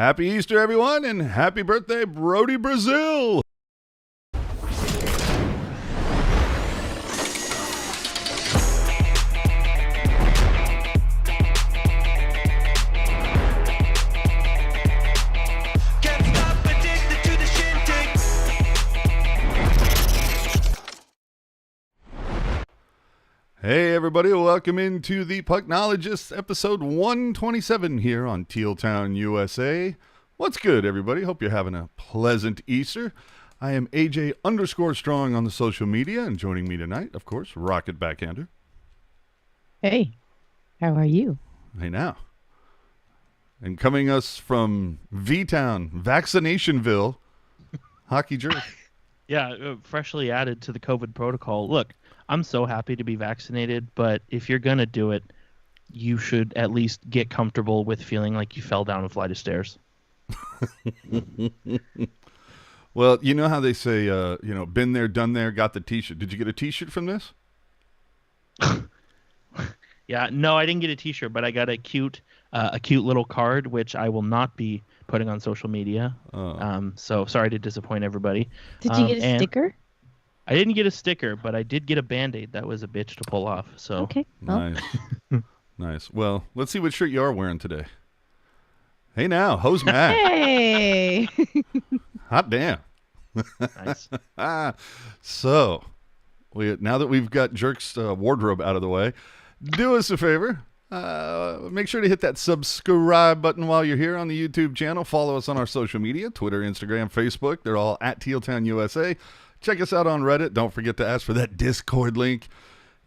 Happy Easter, everyone, and happy birthday, Brody Brazil! Hey everybody, welcome into the Pucknologists episode 127 here on Teal Town, USA. What's good, everybody? Hope you're having a pleasant Easter. I am AJ_Strong on the social media, and joining me tonight, of course, Rocket Backhander. Hey, how are you? Hey now. And coming us from V-Town, Vaccinationville, Hockey Jerk. Yeah, freshly added to the COVID protocol. Look, I'm so happy to be vaccinated, but if you're going to do it, you should at least get comfortable with feeling like you fell down a flight of stairs. Well, you know how they say, been there, done there, got the T-shirt. Did you get a T-shirt from this? Yeah, no, I didn't get a T-shirt, but I got a cute little card, which I will not be putting on social media. So sorry to disappoint everybody. Did you get a sticker? I didn't get a sticker, but I did get a Band-Aid that was a bitch to pull off. So okay. Well. Nice. Nice. Well, let's see what shirt you are wearing today. Hey now, Hose Matt. Hey. Hot damn. Nice. So, now that we've got Jerk's wardrobe out of the way, do us a favor. Make sure to hit that subscribe button while you're here on the YouTube channel. Follow us on our social media, Twitter, Instagram, Facebook. They're all at Tealtown USA. Check us out on Reddit. Don't forget to ask for that Discord link.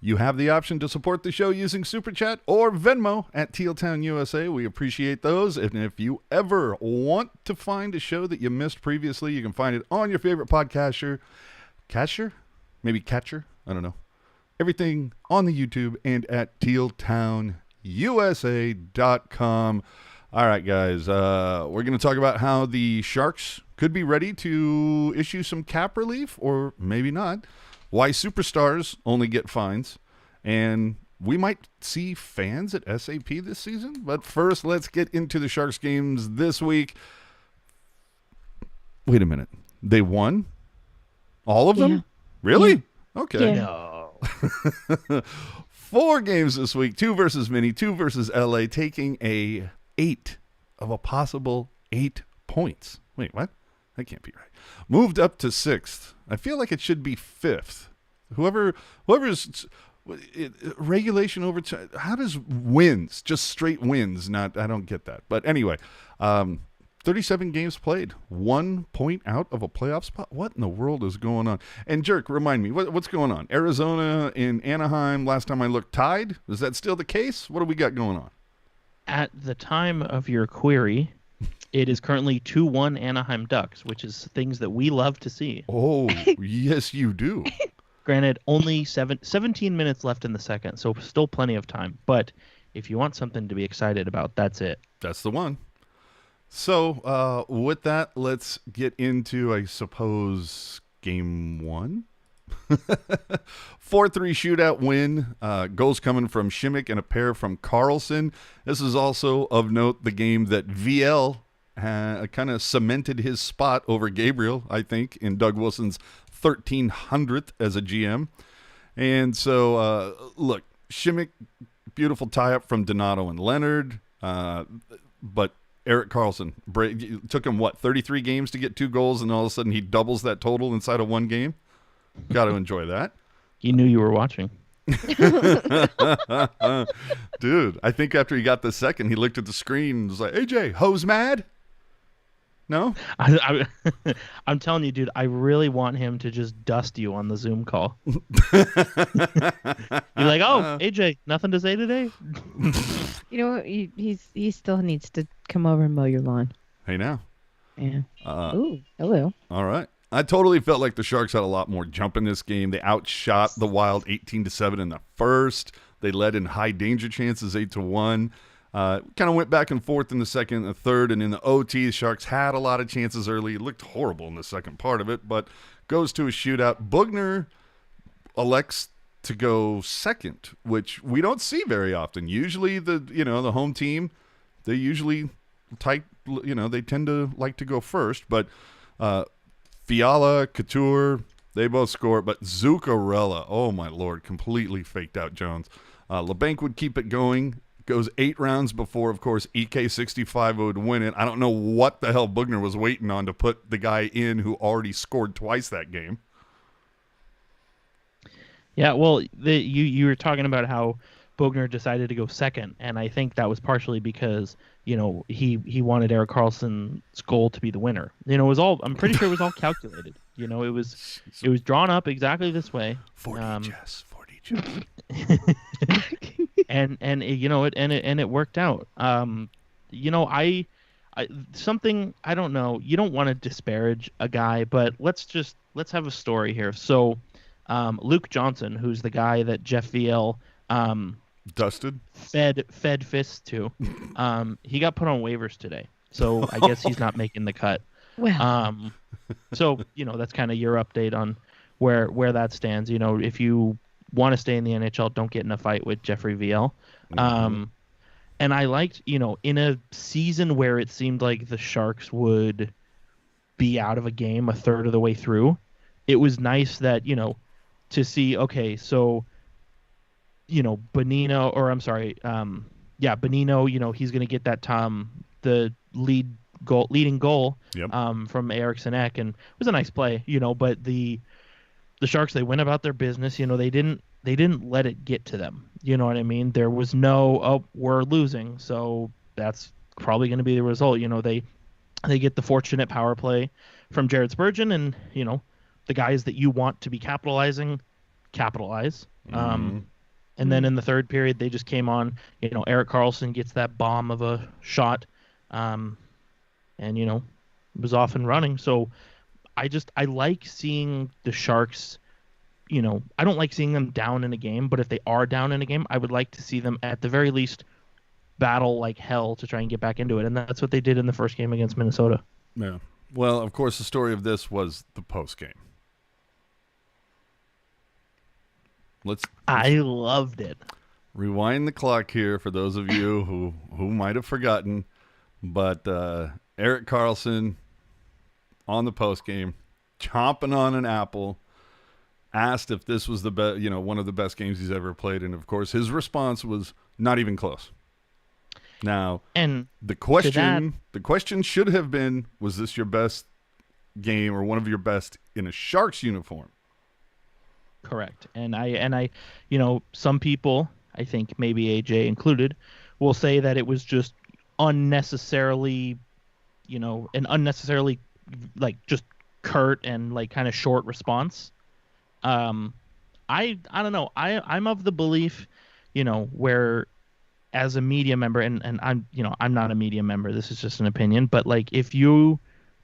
You have the option to support the show using Super Chat or Venmo at Tealtown USA. We appreciate those. And if you ever want to find a show that you missed previously, you can find it on your favorite podcatcher. Maybe catcher? I don't know. Everything on the YouTube and at tealtownusa.com. All right, guys. We're going to talk about how the Sharks could be ready to issue some cap relief, or maybe not. Why superstars only get fines. And we might see fans at SAP this season. But first, let's get into the Sharks games this week. Wait a minute. They won? All of them? Yeah. Really? Yeah. Okay. No. 4 games this week, 2 versus Mini, 2 versus LA, taking a 8 of a possible 8 points. Wait, what? That can't be right. Moved up to 6th. I feel like it should be 5th. Whoever's regulation overtime, how does wins, just straight wins, not, I don't get that. But anyway, 37 games played, 1 point out of a playoff spot. What in the world is going on? And Jerk, remind me, what's going on? Arizona and Anaheim, last time I looked, tied? Is that still the case? What do we got going on? At the time of your query, it is currently 2-1 Anaheim Ducks, which is things that we love to see. Oh, yes, you do. Granted, only 17 minutes left in the second, so still plenty of time. But if you want something to be excited about, that's it. That's the one. So, with that, let's get into, I suppose, game 1. 4-3 shootout win. Goals coming from Schimmick and a pair from Karlsson. This is also of note the game that VL kind of cemented his spot over Gabriel, I think, in Doug Wilson's 1300th as a GM. And so, look, Schimmick, beautiful tie-up from Donato and Leonard. But Erik Karlsson, took him, 33 games to get 2 goals, and all of a sudden he doubles that total inside of 1 game? Got to enjoy that. You knew you were watching. Dude, I think after he got the second, he looked at the screen and was like, AJ, Hose mad? No? I'm telling you, dude, I really want him to just dust you on the Zoom call. You're like, oh, AJ, nothing to say today? You know what? He still needs to come over and mow your lawn. Hey, now. Yeah. Ooh, hello. All right. I totally felt like the Sharks had a lot more jump in this game. They outshot the Wild 18-7 in the first. They led in high danger chances 8-1. Kind of went back and forth in the second and the third, and in the OT, the Sharks had a lot of chances early. It looked horrible in the second part of it, but goes to a shootout. Bugner elects to go second, which we don't see very often. Usually the home team, they usually they tend to like to go first. But Fiala, Couture, they both score. But Zuccarello, oh my Lord, completely faked out Jones. LeBanc would keep it going. Goes 8 rounds before, of course, EK65 would win it. I don't know what the hell Bugner was waiting on to put the guy in who already scored twice that game. Yeah, well, you were talking about how Bogner decided to go second, and I think that was partially because he wanted Erik Karlsson's goal to be the winner. It was all, I'm pretty sure it was all calculated. It was drawn up exactly this way. 40 chess. and it worked out. Something, I don't know. You don't want to disparage a guy, but let's have a story here. So. Luke Johnson, who's the guy that Jeff VL dusted, fed fists to, he got put on waivers today, so I guess he's not making the cut. Well, so that's kind of your update on where that stands. If you want to stay in the NHL, don't get in a fight with Jeffrey VL. And I liked, in a season where it seemed like the Sharks would be out of a game a third of the way through, it was nice that to see, okay, so, Bonino, or I'm sorry, Bonino, he's going to get that the leading goal yep. From Eriksson Ek, and it was a nice play, but the Sharks, they went about their business, they didn't let it get to them, you know what I mean? There was no, we're losing, so that's probably going to be the result. They get the fortunate power play from Jared Spurgeon, and, the guys that you want to be capitalize. And then in the third period, they just came on. Erik Karlsson gets that bomb of a shot, and was off and running. So I like seeing the Sharks. I don't like seeing them down in a game, but if they are down in a game, I would like to see them at the very least battle like hell to try and get back into it, and that's what they did in the first game against Minnesota. Yeah. Well, of course, the story of this was the post game. I loved it. Rewind the clock here for those of you who might have forgotten, but Erik Karlsson on the post game, chomping on an apple, asked if this was the one of the best games he's ever played, and of course his response was not even close. Now, and the question should have been, was this your best game or one of your best in a Sharks uniform? Correct. And I, some people, I think maybe AJ included, will say that it was just unnecessarily, an unnecessarily just curt and kind of short response. I don't know. I'm of the belief, where as a media member, and I'm not a media member, this is just an opinion, but if you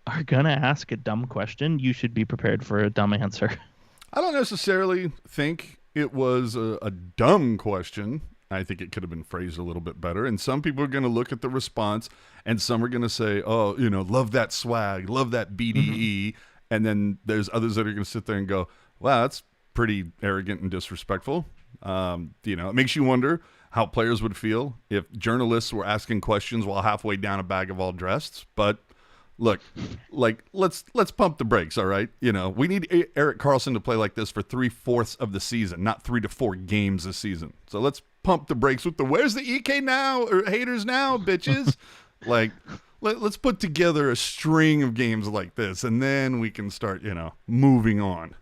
are going to ask a dumb question, you should be prepared for a dumb answer. I don't necessarily think it was a dumb question. I think it could have been phrased a little bit better. And some people are going to look at the response, and some are going to say, oh, love that swag, love that BDE. And then there's others that are going to sit there and go, wow, that's pretty arrogant and disrespectful. It makes you wonder how players would feel if journalists were asking questions while halfway down a bag of all dressed. But look, let's pump the brakes, all right? We need Erik Karlsson to play like this for 3/4 of the season, not 3 to 4 games a season. So let's pump the brakes with where's the EK now or haters now, bitches? Let's put together a string of games like this, and then we can start, moving on.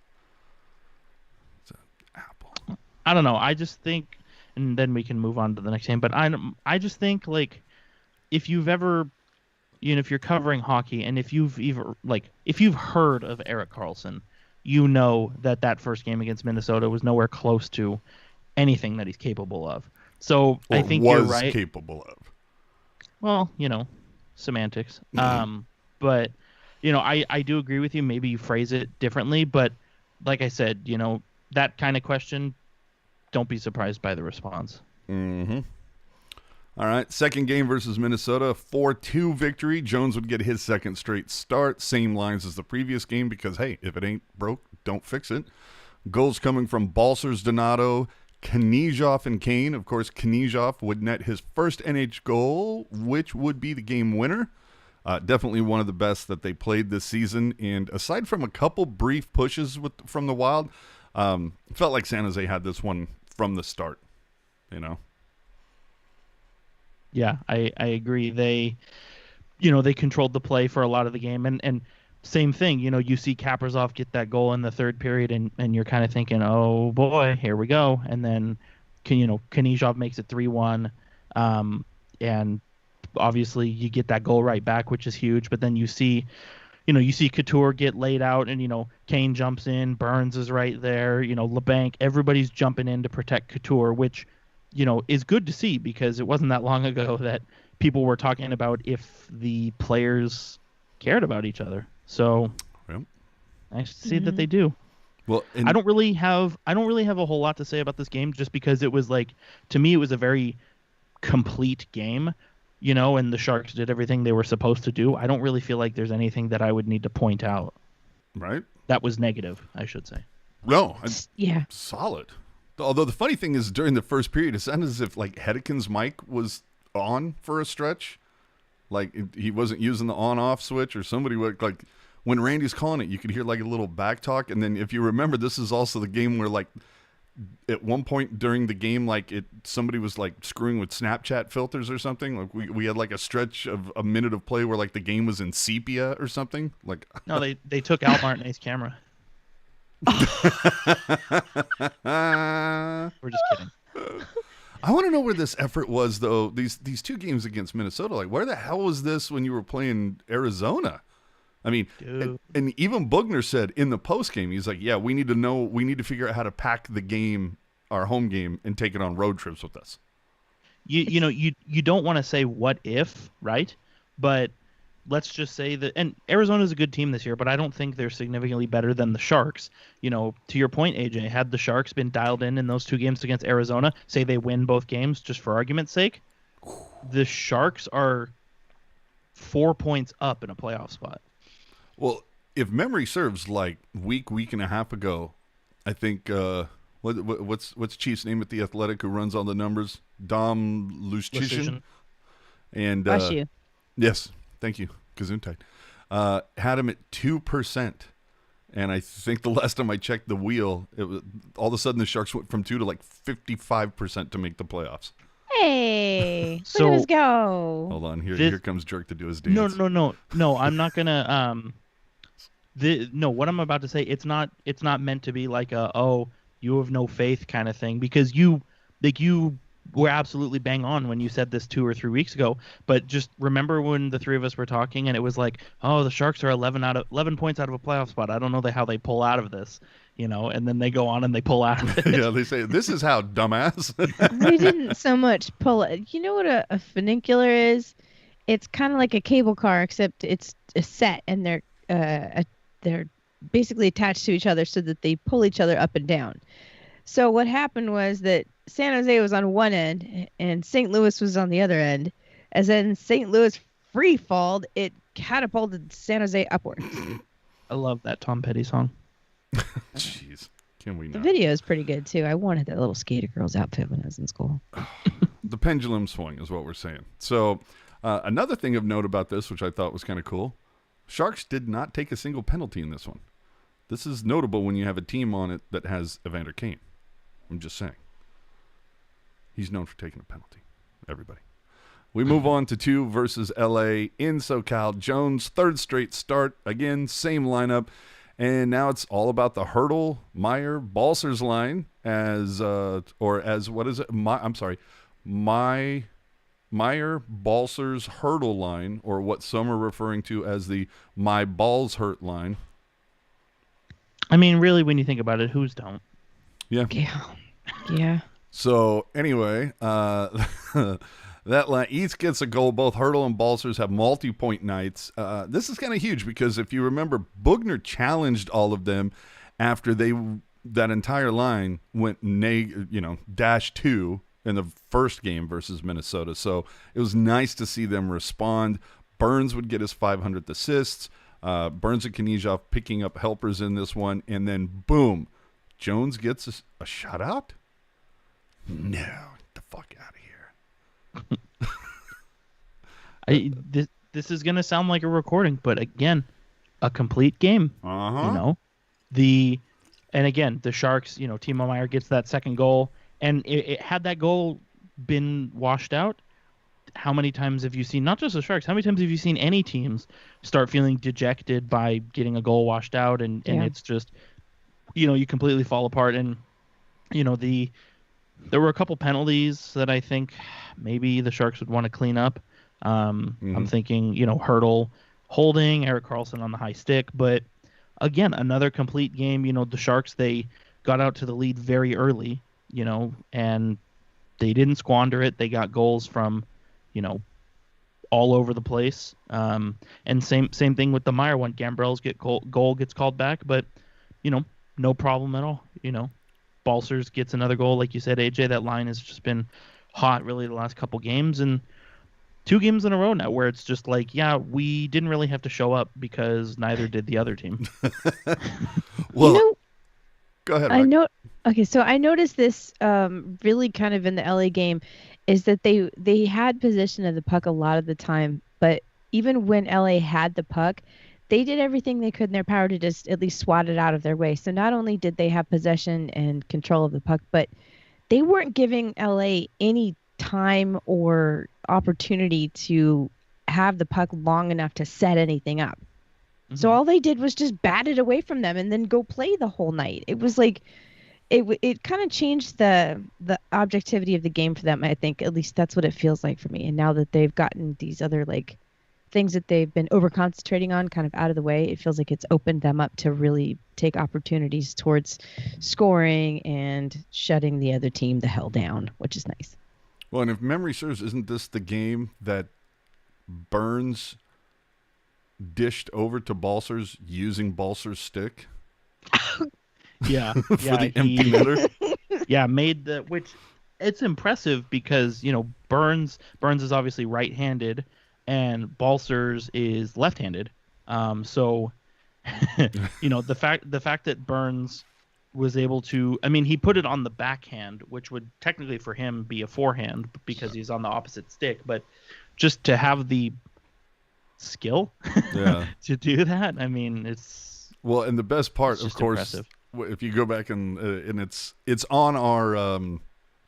It's an apple. I don't know. I just think, and then we can move on to the next game. But I just think if you've ever, if you're covering hockey, and if you've heard of Erik Karlsson, that first game against Minnesota was nowhere close to anything that he's capable of. So I think you're right. Capable of. Well, semantics. But I do agree with you. Maybe you phrase it differently, but like I said, that kind of question, don't be surprised by the response. Mm-hmm. All right, second game versus Minnesota, 4-2 victory. Jones would get his second straight start. Same lines as the previous game because, hey, if it ain't broke, don't fix it. Goals coming from Balcers, Donato, Knyzhov, and Kane. Of course, Knyzhov would net his first NH goal, which would be the game winner. Definitely one of the best that they played this season. And aside from a couple brief pushes from the Wild, felt like San Jose had this one from the start, you know? Yeah, I agree. They controlled the play for a lot of the game, and same thing. You see Kaprizov get that goal in the third period, and you're kind of thinking, oh boy, here we go. And then, Knyzhov makes it 3-1, and obviously you get that goal right back, which is huge. But then you see Couture get laid out, and Kane jumps in, Burns is right there, LeBanc, everybody's jumping in to protect Couture, which is good to see, because it wasn't that long ago that people were talking about if the players cared about each other. So Yep. nice to see that they do. Well, I don't really have a whole lot to say about this game, just because it was like, to me, it was a very complete game, and the Sharks did everything they were supposed to do. I don't really feel like there's anything that I would need to point out. Right. That was negative, I should say. No. Yeah. Solid. Although the funny thing is, during the first period, it sounded as if like Hedekin's mic was on for a stretch. Like he wasn't using the on-off switch, or somebody would, like, when Randy's calling it, you could hear like a little back talk. And then if you remember, this is also the game where, like, at one point during the game, like somebody was like screwing with Snapchat filters or something. Like we had like a stretch of a minute of play where like the game was in sepia or something. Like No, they took Al Martinez's camera. We're just kidding. I want to know where this effort was, though. These two games against Minnesota, like, where the hell was this when you were playing Arizona? I mean, and even Bugner said in the post game, he's like, "Yeah, we need to figure out how to pack the game, our home game, and take it on road trips with us." You don't want to say what if, right? But let's just say that, and Arizona's a good team this year, but I don't think they're significantly better than the Sharks. To your point, AJ, had the Sharks been dialed in those two games against Arizona, say they win both games, just for argument's sake, the Sharks are 4 points up in a playoff spot. Well, if memory serves, like week and a half ago, I think what's Chief's name at the Athletic who runs all the numbers? Dom Luszczyszyn. And Bless you. Yes. Thank you, Gesundheit. Had him at 2%, and I think the last time I checked the wheel, it was all of a sudden the Sharks went from 2 to like 55% to make the playoffs. Hey, So- look at us go. Hold on, here comes Jerk to do his dance. No. I'm not gonna. What I'm about to say, it's not meant to be like a you have no faith kind of thing, because you were absolutely bang on when you said this 2 or 3 weeks ago. But just remember when the three of us were talking and it was like, oh, the Sharks are 11 points out of a playoff spot. I don't know how they pull out of this, and then they go on and they pull out of it. Yeah, they say, this is how, dumbass. They didn't so much pull it. You know what a funicular is? It's kind of like a cable car, except it's a set, and they're basically attached to each other so that they pull each other up and down. So what happened was that San Jose was on one end and St. Louis was on the other end. As then St. Louis free falled, it catapulted San Jose upwards. I love that Tom Petty song. Jeez, can we The not? video is pretty good too. I wanted that little skater girl's outfit when I was in school. The pendulum swing is what we're saying. So another thing of note about this, which I thought was kind of cool, Sharks did not take a single penalty in this one. This is notable when you have a team on it that has Evander Kane. I'm just saying. He's known for taking a penalty. Everybody. We move on to 2 versus LA in SoCal. Jones, third straight start. Again, same lineup. And now it's all about the Hurdle, Meyer, Balsers line what is it? Meyer, Balsers, Hurdle line, or what some are referring to as the My Balls Hurt line. I mean, really, when you think about it, whose don't? Yeah. Yeah. So anyway, that line, each gets a goal. Both Hurdle and Balsers have multi-point nights. This is kind of huge because if you remember, Bugner challenged all of them after that entire line went -2 in the first game versus Minnesota. So it was nice to see them respond. Burns would get his 500th assists. Burns and Knyzhov picking up helpers in this one, and then boom, Jones gets a shutout. No, get the fuck out of here. this is gonna sound like a recording, but again, a complete game. Uh-huh. And again, the Sharks, Timo Meier gets that second goal, and had that goal been washed out, how many times have you seen, not just the Sharks, how many times have you seen any teams start feeling dejected by getting a goal washed out, and it's just, you completely fall apart. And, there were a couple penalties that I think maybe the Sharks would want to clean up. I'm thinking, Hurdle holding, Erik Karlsson on the high stick. But again, another complete game. The Sharks, they got out to the lead very early, and they didn't squander it. They got goals from, all over the place. And same thing with the Meier one. Gambrell's goal gets called back, but, no problem at all. Balcers gets another goal. Like you said, AJ, that line has just been hot really the last couple games, and 2 games in a row now where it's just like, yeah, we didn't really have to show up because neither did the other team. Well, go ahead. I know. Okay, so I noticed this really kind of in the LA game is that they had possession of the puck a lot of the time, but even when LA had the puck, they did everything they could in their power to just at least swat it out of their way. So not only did they have possession and control of the puck, but they weren't giving LA any time or opportunity to have the puck long enough to set anything up. So all they did was just bat it away from them and then go play the whole night. It was like it kind of changed the objectivity of the game for them. I think at least that's what it feels like for me. And now that they've gotten these other things that they've been over concentrating on kind of out of the way, it feels like it's opened them up to really take opportunities towards scoring and shutting the other team the hell down, which is nice. Well, and if memory serves, isn't this the game that Burns dished over to Balcers using Balcers' stick? Yeah. For the empty netter? Yeah, which it's impressive because, Burns is obviously right-handed and Balcers is left-handed. So, the fact that Burns was able to, he put it on the backhand, which would technically for him be a forehand because he's on the opposite stick, but just to have the skill to do that, it's well, and the best part, of course, impressive. If you go back and it's on our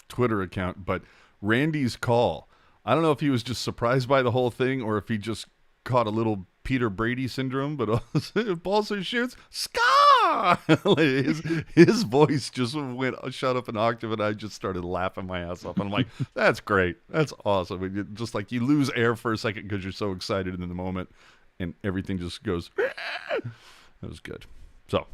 Twitter account, but Randy's call, I don't know if he was just surprised by the whole thing or if he just caught a little Peter Brady syndrome, but Balcers shoots, Ska! his voice just shut up an octave, and I just started laughing my ass off. And I'm like, that's great. That's awesome. Just like you lose air for a second because you're so excited in the moment, and everything just goes, that was good. So,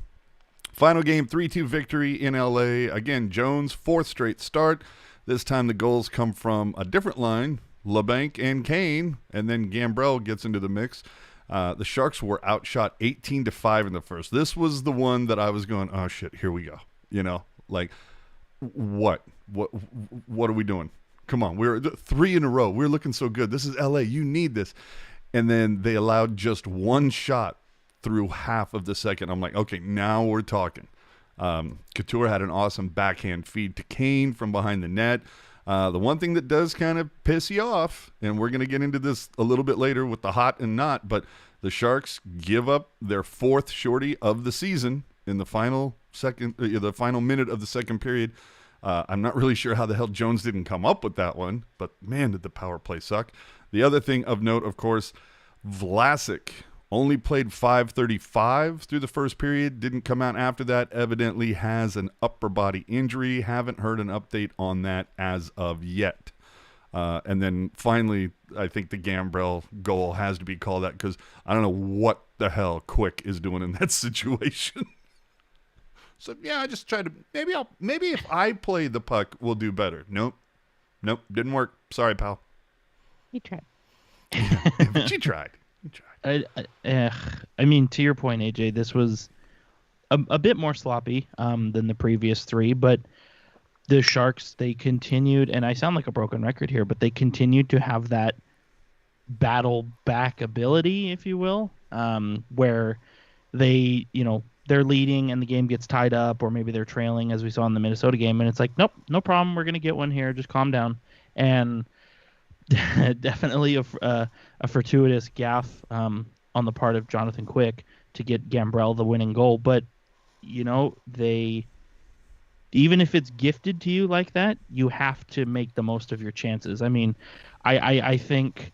final game, 3-2 victory in LA. Again, Jones, 4th straight start. This time the goals come from a different line, LeBanc and Kane, and then Gambrell gets into the mix. The Sharks were outshot 18-5 in the first. This was the one that I was going, oh shit, here we go. What are we doing? Come on, we're 3 in a row. We're looking so good. This is LA. You need this. And then they allowed just 1 shot through half of the second. I'm like, okay, now we're talking. Couture had an awesome backhand feed to Kane from behind the net. The one thing that does kind of piss you off, and we're going to get into this a little bit later with the hot and not, but the Sharks give up their 4th shorty of the season in the final minute of the second period. I'm not really sure how the hell Jones didn't come up with that one, but man, did the power play suck. The other thing of note, of course, Vlasic only played 5:35 through the first period. Didn't come out after that. Evidently has an upper body injury. Haven't heard an update on that as of yet. And then finally, I think the Gambrell goal has to be called out because I don't know what the hell Quick is doing in that situation. So yeah, I just tried to maybe if I play the puck, we'll do better. Nope, didn't work. Sorry, pal. You tried. But you tried. To your point, AJ, this was a bit more sloppy than the previous 3, but the Sharks, they continued, and I sound like a broken record here, but they continued to have that battle back ability, if you will, where they, they're leading and the game gets tied up, or maybe they're trailing as we saw in the Minnesota game, and it's like, nope, no problem, we're going to get one here, just calm down. And definitely a fortuitous gaffe on the part of Jonathan Quick to get Gambrell the winning goal. But they, even if it's gifted to you like that, you have to make the most of your chances. I mean, I think,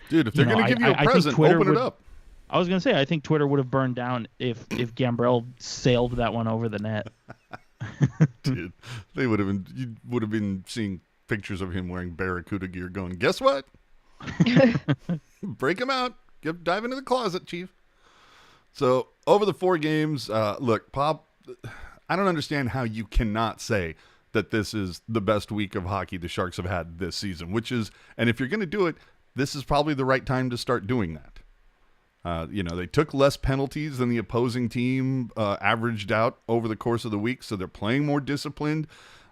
dude, if they're going to give you a present, open it up. I was going to say, I think Twitter would have burned down if Gambrell sailed that one over the net. Dude, you would have been seeing pictures of him wearing Barracuda gear going, guess what? Break him out. Dive into the closet, Chief. So, over the 4 games, look, Pop, I don't understand how you cannot say that this is the best week of hockey the Sharks have had this season, and if you're going to do it, this is probably the right time to start doing that. They took less penalties than the opposing team averaged out over the course of the week, so they're playing more disciplined.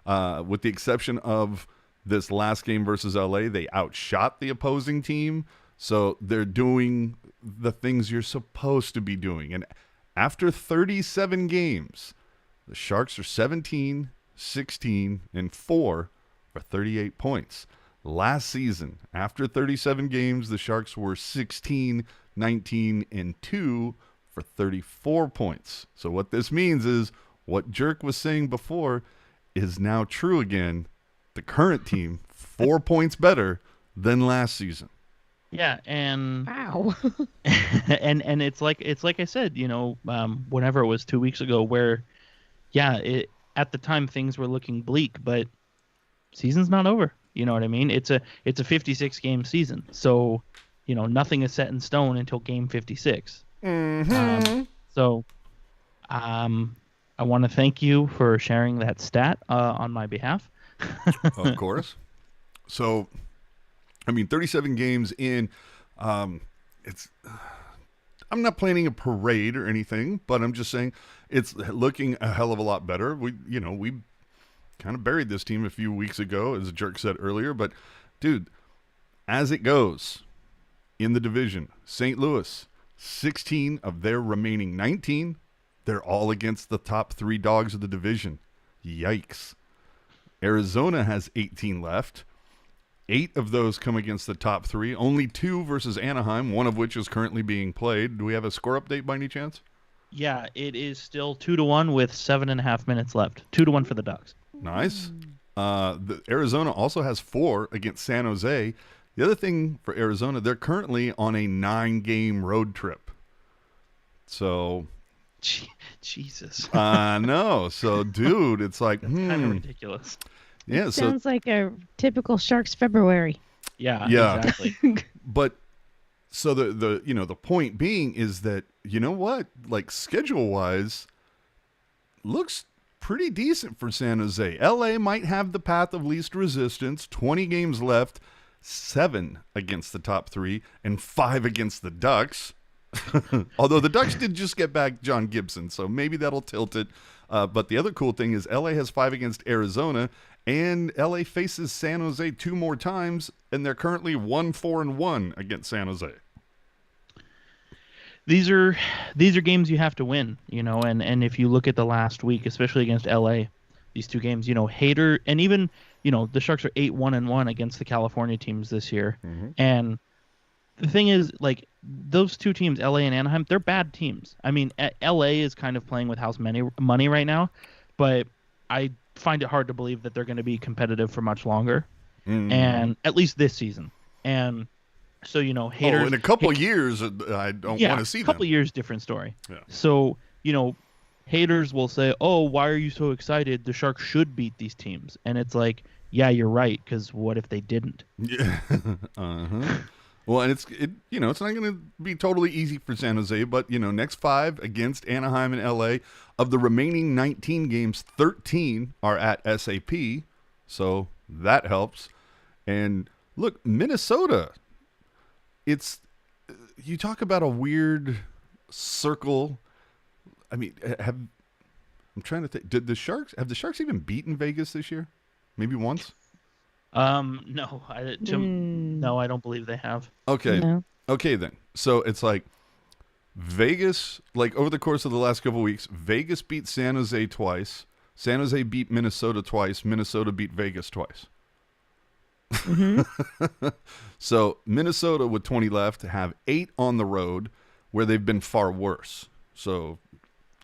With the exception of this last game versus LA, they outshot the opposing team, so they're doing the things you're supposed to be doing. And after 37 games, the Sharks are 17, 16, and 4 for 38 points. Last season, after 37 games, the Sharks were 16, 19, and 2 for 34 points. So what this means is what Jerk was saying before is now true again. The current team, 4 points better than last season. Yeah, and wow. and it's like I said, whenever it was 2 weeks ago, where at the time things were looking bleak, but season's not over. You know what I mean? It's a 56 game season, so nothing is set in stone until game 56. Mm-hmm. I want to thank you for sharing that stat on my behalf. Of course. So, 37 games in. I'm not planning a parade or anything, but I'm just saying it's looking a hell of a lot better. We kind of buried this team a few weeks ago, as Jerk said earlier. But, dude, as it goes in the division, St. Louis, 16 of their remaining 19, they're all against the top 3 dogs of the division. Yikes. Arizona has 18 left. 8 of those come against the top 3. Only 2 versus Anaheim, one of which is currently being played. Do we have a score update by any chance? Yeah, it is still 2-1 with 7.5 minutes left. 2-1 for the Ducks. Nice. The Arizona also has 4 against San Jose. The other thing for Arizona, they're currently on a 9-game road trip. So, Jesus. I know. So, dude, it's like kind of ridiculous. Yeah. Sounds like a typical Sharks February. Yeah. Exactly. But so the point being is that what, like schedule wise, looks pretty decent for San Jose. LA might have the path of least resistance. 20 games left, 7 against the top 3, and 5 against the Ducks. Although the Ducks did just get back John Gibson, so maybe that'll tilt it. But the other cool thing is LA has 5 against Arizona, and LA faces San Jose 2 more times, and they're currently 1-4-1 against San Jose. These are games you have to win, and if you look at the last week, especially against LA, these 2 games, Hader, and even, the Sharks are 8-1-1 against the California teams this year. Mm-hmm. And the thing is, like, those 2 teams, LA and Anaheim, they're bad teams. I mean, LA is kind of playing with house money right now, but I find it hard to believe that they're going to be competitive for much longer, and at least this season. And so, haters. In a couple years, I don't want to see them. A couple years, different story. Yeah. So, haters will say, "Oh, why are you so excited? The Sharks should beat these teams." And it's like, yeah, you're right, because what if they didn't? Yeah. Uh-huh. Well, and it's not going to be totally easy for San Jose, but, next 5 against Anaheim and LA. Of the remaining 19 games, 13 are at SAP, so that helps. And look, Minnesota, you talk about a weird circle. I mean, I'm trying to think. Have the Sharks even beaten Vegas this year? Maybe once? No, no, I don't believe they have. Okay. No. Okay, then. So it's like Vegas, like over the course of the last couple of weeks, Vegas beat San Jose twice. San Jose beat Minnesota twice. Minnesota beat Vegas twice. So Minnesota with 20 left have 8 on the road where they've been far worse. So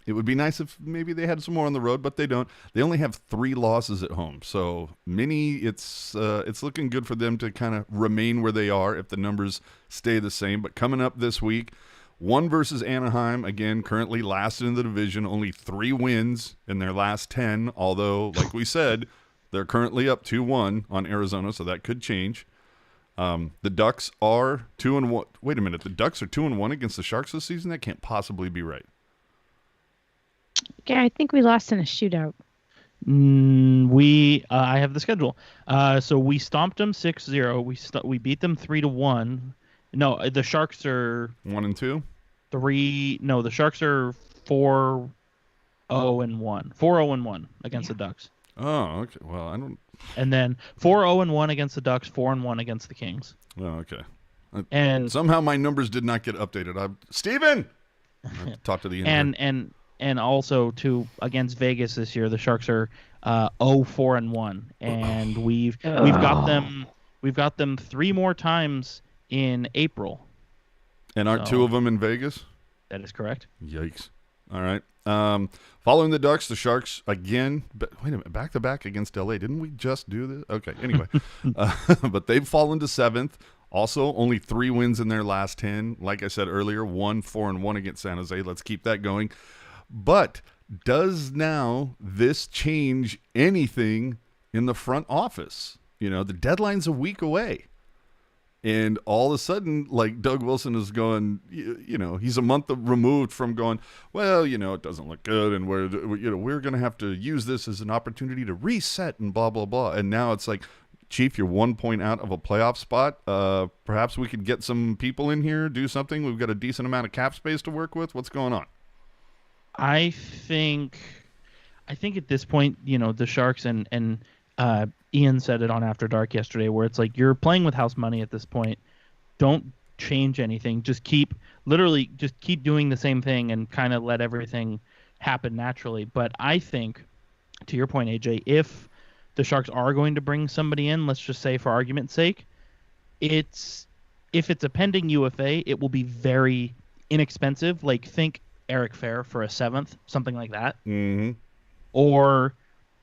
it would be nice if maybe they had some more on the road, but they don't. They only have 3 losses at home. So it's looking good for them to kind of remain where they are if the numbers stay the same. But coming up this week, 1 versus Anaheim, again, currently last in the division, only 3 wins in their last 10, although, like we said, they're currently up 2-1 on Arizona, so that could change. The Ducks are 2-1. Wait a minute, the Ducks are 2-1 against the Sharks this season? That can't possibly be right. Yeah, I think we lost in a shootout. I have the schedule. So we stomped them 6-0. We beat them 3-1. No, the Sharks are 1-2. 3. No, the Sharks are 4-0-1. 4-0-1 against the Ducks. Oh, okay. Well, I don't. And then 4-0-1 against the Ducks. 4-1 against the Kings. Oh, okay. And somehow my numbers did not get updated. Steven! Talk to the intern. And also too against Vegas this year, the Sharks are 0-4-1, and we've got them 3 more times in April. And aren't 2 of them in Vegas? That is correct. Yikes! All right. Following the Ducks, the Sharks again. But wait a minute, back to back against LA. Didn't we just do this? Okay. Anyway, but they've fallen to 7th. Also, only 3 wins in their last 10. Like I said earlier, 4-1 against San Jose. Let's keep that going. But does now this change anything in the front office? You know, the deadline's a week away. And all of a sudden, like, Doug Wilson is going, you know, he's a month removed from going, well, you know, it doesn't look good, and we're going to have to use this as an opportunity to reset and blah, blah, blah. And now it's like, Chief, you're 1 point out of a playoff spot. Perhaps we could get some people in here, do something. We've got a decent amount of cap space to work with. What's going on? I think at this point, you know, the Sharks and Ian said it on After Dark yesterday, where it's like you're playing with house money at this point. Don't change anything. Just keep doing the same thing and kind of let everything happen naturally. But I think, to your point, AJ, if the Sharks are going to bring somebody in, let's just say for argument's sake, if it's a pending UFA, it will be very inexpensive. Like, think Eric Fair for a 7th, something like that. Mm-hmm. Or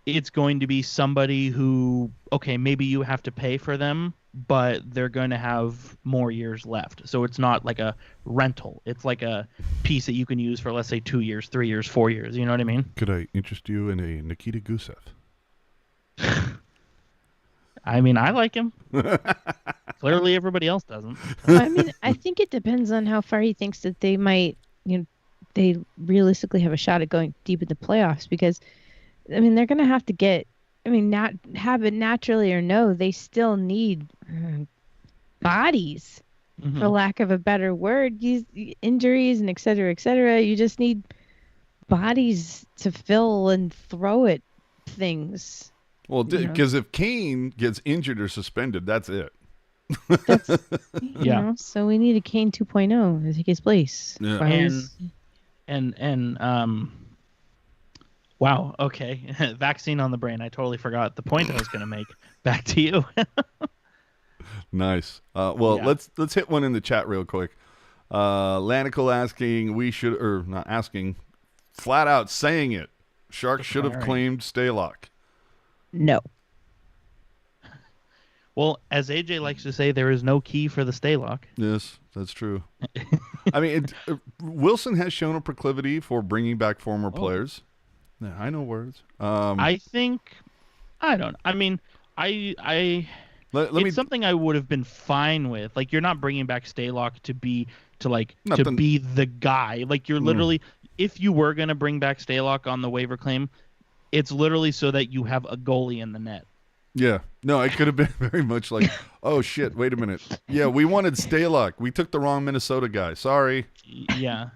it's going to be somebody who, okay, maybe you have to pay for them, but they're going to have more years left. So it's not like a rental. It's like a piece that you can use for, let's say, 2 years, 3 years, 4 years. You know what I mean? Could I interest you in a Nikita Gusev? I mean, I like him. Clearly everybody else doesn't. I mean, I think it depends on how far he thinks that they might, you know, they realistically have a shot at going deep in the playoffs, because, I mean, they're going to have to get, I mean, not have it naturally or no, they still need bodies, for lack of a better word. These injuries and et cetera, you just need bodies to fill and throw at things. Well, because if Kane gets injured or suspended, that's it. That's, you know, so we need a Kane 2.0 to take his place. Yeah. Wow, okay. Vaccine on the brain. I totally forgot the point I was going to make. Back to you. Nice. Let's hit one in the chat real quick. Lanical asking, not asking, flat out saying it. Sharks should have claimed Stalock. No. Well, as AJ likes to say, there is no key for the Stalock. Yes, that's true. I mean, Wilson has shown a proclivity for bringing back former players. Yeah, I know words. I think, I don't. I mean, it's something I would have been fine with. Like, you're not bringing back Stalock to be the guy. Like, you're literally, if you were gonna bring back Stalock on the waiver claim, it's literally so that you have a goalie in the net. Yeah. No, it could have been very much like, oh, shit, wait a minute. Yeah, we wanted Stalock. We took the wrong Minnesota guy. Sorry. Yeah.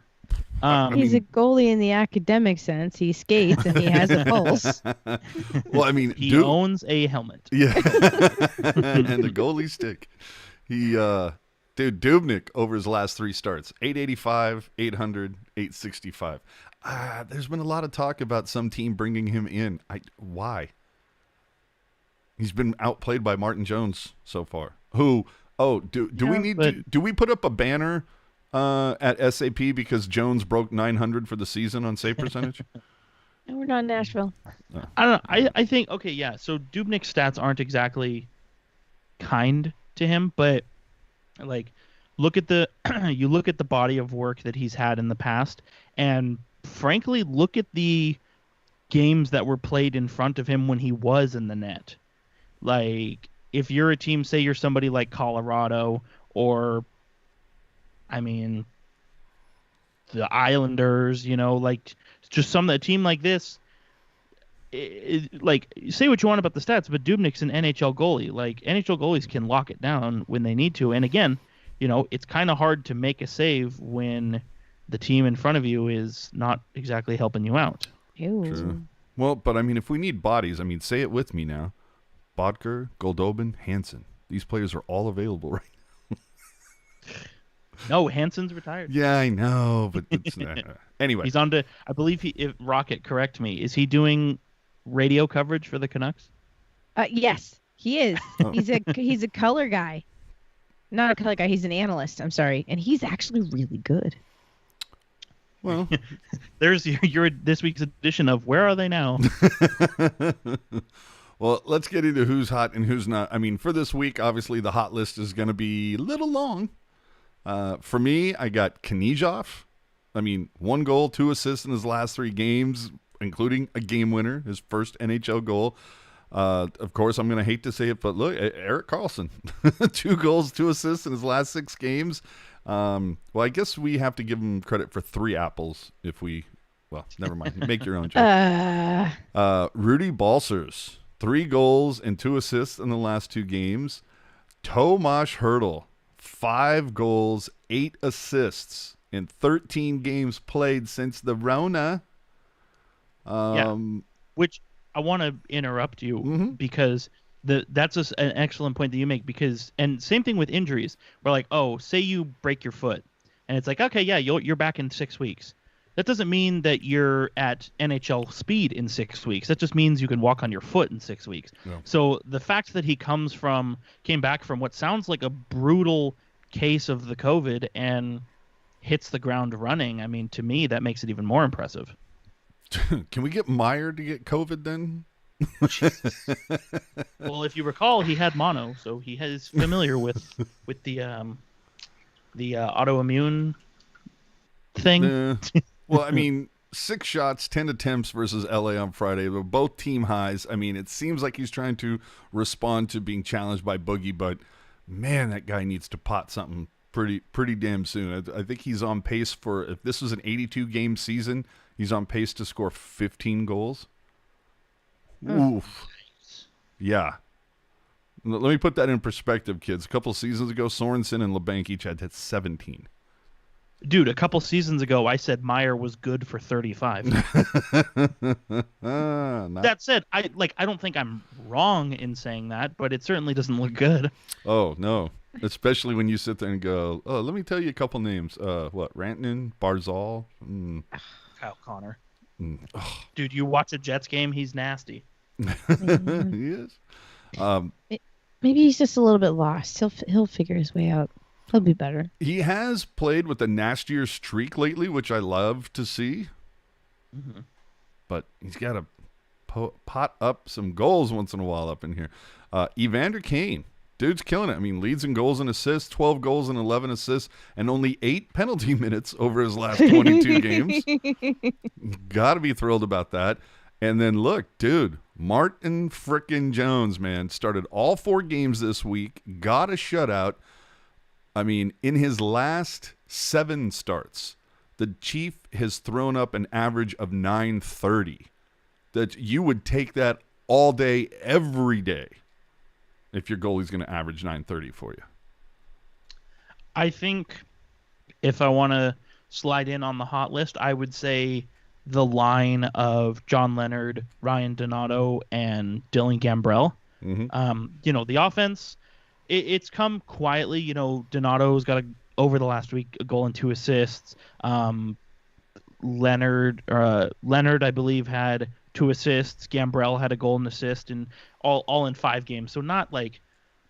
He's a goalie in the academic sense. He skates and he has a pulse. Well, I mean, he owns a helmet. Yeah. And a goalie stick. Dubnyk over his last 3 starts, 885, 800, 865. There's been a lot of talk about some team bringing him in. Why? He's been outplayed by Martin Jones so far. Who? Oh, do we need but- to? Do we put up a banner at SAP because Jones broke 900 for the season on save percentage? No, we're not in Nashville. I don't know. I think okay, yeah. So Dubnyk's stats aren't exactly kind to him, but like look at the you look at the body of work that he's had in the past, and frankly, look at the games that were played in front of him when he was in the net. Like if you're a team, say you're somebody like Colorado or I mean the Islanders, like just a team like this. Like say what you want about the stats, but Dubnyk's an NHL goalie. Like NHL goalies can lock it down when they need to. And again, it's kind of hard to make a save when the team in front of you is not exactly helping you out. Ew. True. Well, but I mean, if we need bodies, say it with me now. Bodker, Goldobin, Hansen. These players are all available right now. No, Hansen's retired. Yeah, I know, but it's, anyway. He's on to, I believe if Rocket, correct me, is he doing radio coverage for the Canucks? Yes, he is. Oh. He's a color guy. Not a color guy. He's an analyst. I'm sorry, and he's actually really good. Well, there's your this week's edition of Where Are They Now? Well, let's get into who's hot and who's not. For this week, obviously the hot list is going to be a little long. For me, I got Knyzhov. 1 goal, 2 assists in his last 3 games, including a game winner, his first NHL goal. Of course, I'm going to hate to say it, but look, Erik Karlsson, 2 goals, 2 assists in his last 6 games. Well, I guess we have to give him credit for 3 apples well, never mind. Make your own joke. Rudy Balcers, 3 goals and 2 assists in the last 2 games. Tomas Hertl, 5 goals, 8 assists in 13 games played since the Rona. Which I want to interrupt you because that's an excellent point that you make and same thing with injuries. We're like, oh, say you break your foot and it's like, okay, yeah, you're back in 6 weeks. That doesn't mean that you're at NHL speed in 6 weeks. That just means you can walk on your foot in 6 weeks. Yeah. So the fact that he came back from what sounds like a brutal case of the COVID and hits the ground running, to me, that makes it even more impressive. Can we get Meyer to get COVID then? Well, if you recall, he had mono, so he is familiar with the autoimmune thing. Well, 6 shots, 10 attempts versus LA on Friday. They're both team highs. It seems like he's trying to respond to being challenged by Boogie, but man, that guy needs to pot something pretty damn soon. I think he's on pace for, if this was an 82-game season, he's on pace to score 15 goals. Oof. Yeah. Let me put that in perspective, kids. A couple seasons ago, Sorensen and LeBanc each had 17. Dude, a couple seasons ago, I said Meyer was good for 35. That said, I don't think I'm wrong in saying that, but it certainly doesn't look good. Oh, no. Especially when you sit there and go, oh, let me tell you a couple names. Rantanen, Barzal. Kyle Connor. Dude, you watch a Jets game, he's nasty. He is. Maybe he's just a little bit lost. He'll figure his way out. He'll be better. He has played with a nastier streak lately, which I love to see. Mm-hmm. But he's got to pot up some goals once in a while up in here. Evander Kane. Dude's killing it. Leads in goals and assists, 12 goals and 11 assists, and only 8 penalty minutes over his last 22 games. Got to be thrilled about that. And then look, dude, Martin frickin' Jones, man, started all 4 games this week, got a shutout. In his last 7 starts, the Chief has thrown up an average of .930. That you would take that all day, every day, if your goalie's going to average .930 for you. I think if I want to slide in on the hot list, I would say the line of John Leonard, Ryan Donato, and Dylan Gambrell. Mm-hmm. The offense, it's come quietly. Donato's got over the last week a goal and 2 assists. Leonard, I believe, had 2 assists. Gambrell had a goal and assist, and all in 5 games, so not like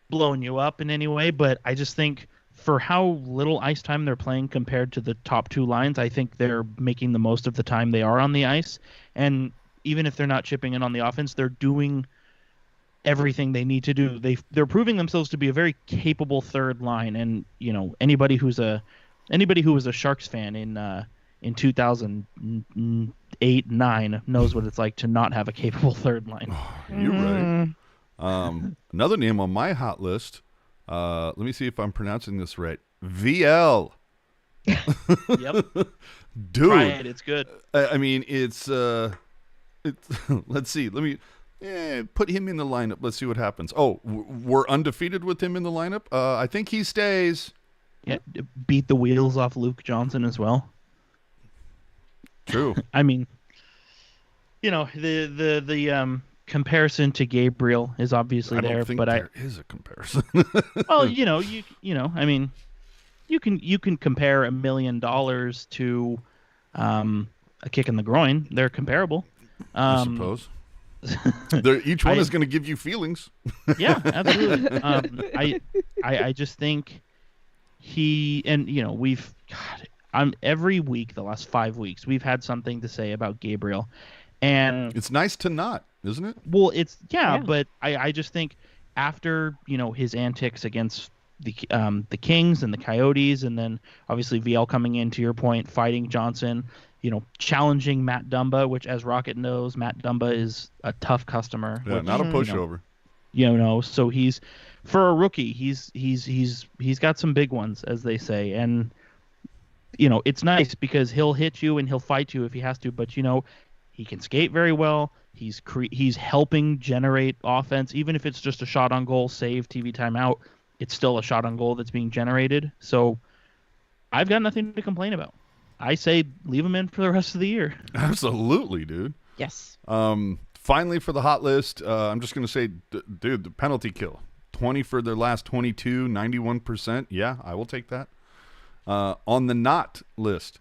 blowing you up in any way, but I just think for how little ice time they're playing compared to the top 2 lines, I think they're making the most of the time they are on the ice. And even if they're not chipping in on the offense, they're doing everything they need to do. They're proving themselves to be a very capable third line. And anybody who was a Sharks fan in 2008-9 knows what it's like to not have a capable third line. You're right. Another name on my hot list. Let me see if I'm pronouncing this right. VL. Yep. Dude. Try it. It's good. I mean, it's let's see. Let me put him in the lineup. Let's see what happens. Oh, we're undefeated with him in the lineup. I think he stays. Yeah, beat the wheels off Luke Johnson as well. True. I mean, the comparison to Gabriel is obviously there, but there is a comparison. Well, I mean, you can compare $1 million to a kick in the groin. They're comparable. I suppose. Each one is going to give you feelings. Yeah, absolutely. I just think every week the last 5 weeks we've had something to say about Gabriel, and it's nice to not, isn't it? Well, yeah. But I just think after his antics against the Kings and the Coyotes, and then obviously VL coming in, to your point, fighting Johnson, challenging Matt Dumba, which, as Rocket knows, Matt Dumba is a tough customer. Yeah, not a pushover. So he's, for a rookie, he's got some big ones, as they say, and it's nice because he'll hit you and he'll fight you if he has to, but he can skate very well. He's helping generate offense, even if it's just a shot on goal, save, TV timeout. It's still a shot on goal that's being generated. So I've got nothing to complain about. I say leave him in for the rest of the year. Absolutely, dude. Yes. Finally, for the hot list, I'm just going to say, dude, the penalty kill. 20 for their last 22, 91%. Yeah, I will take that. On the not list,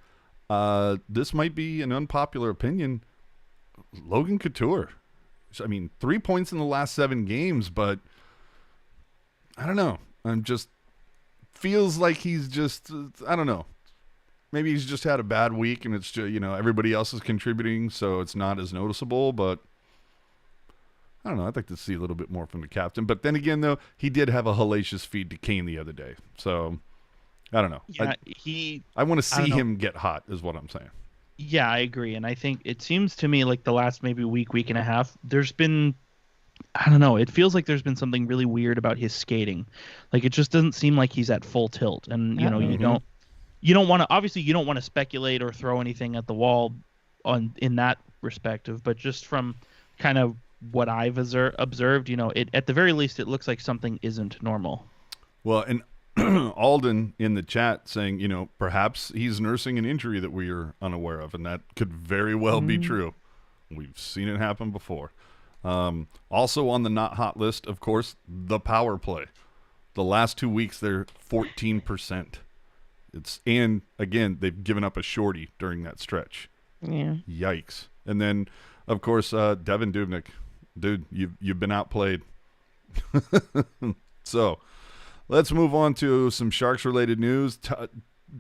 this might be an unpopular opinion. Logan Couture. I mean, 3 points in the last 7 games, but I don't know. Feels like he's just, I don't know. Maybe he's just had a bad week and it's just, everybody else is contributing, so it's not as noticeable, but I don't know. I'd like to see a little bit more from the captain. But then again, though, he did have a hellacious feed to Kane the other day. So, I don't know. Yeah, I want to see him get hot is what I'm saying. Yeah, I agree. And I think it seems to me like the last maybe week and a half, there's been, I don't know, it feels like there's been something really weird about his skating. Like, it just doesn't seem like he's at full tilt. And, you don't want to, obviously you don't want to speculate or throw anything at the wall in that perspective, but just from kind of what I've observed, at the very least, it looks like something isn't normal. Well, and Alden in the chat saying, perhaps he's nursing an injury that we are unaware of, and that could very well be true. We've seen it happen before. Also on the not hot list, of course, the power play. The last 2 weeks, they're 14%. And again, they've given up a shorty during that stretch. Yeah. Yikes. And then, of course, Devin Dubnyk. Dude, you've been outplayed. So, let's move on to some Sharks-related news.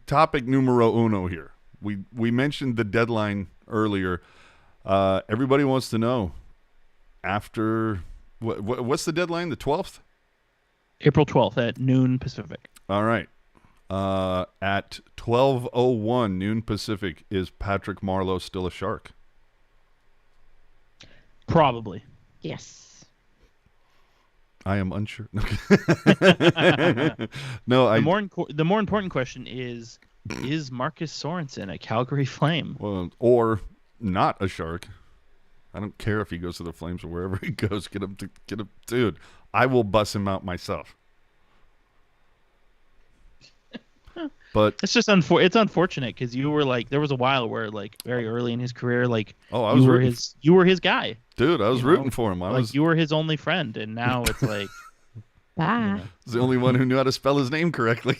Topic numero uno here. We mentioned the deadline earlier. Everybody wants to know, after what's the deadline? The 12th? April 12th at noon Pacific. All right. At 12:01 noon Pacific, is Patrick Marlo still a Shark? Probably. Yes. I am unsure. No, the more important question is Marcus Sorensen a Calgary Flame? Well, or not a Shark. I don't care if he goes to the Flames or wherever he goes. Get him, dude. I will bus him out myself. But it's just it's unfortunate because you were like, there was a while where like very early in his career, like you were his guy, dude. I was rooting for him. You were his only friend, and now it's like, bye. He's the only one who knew how to spell his name correctly.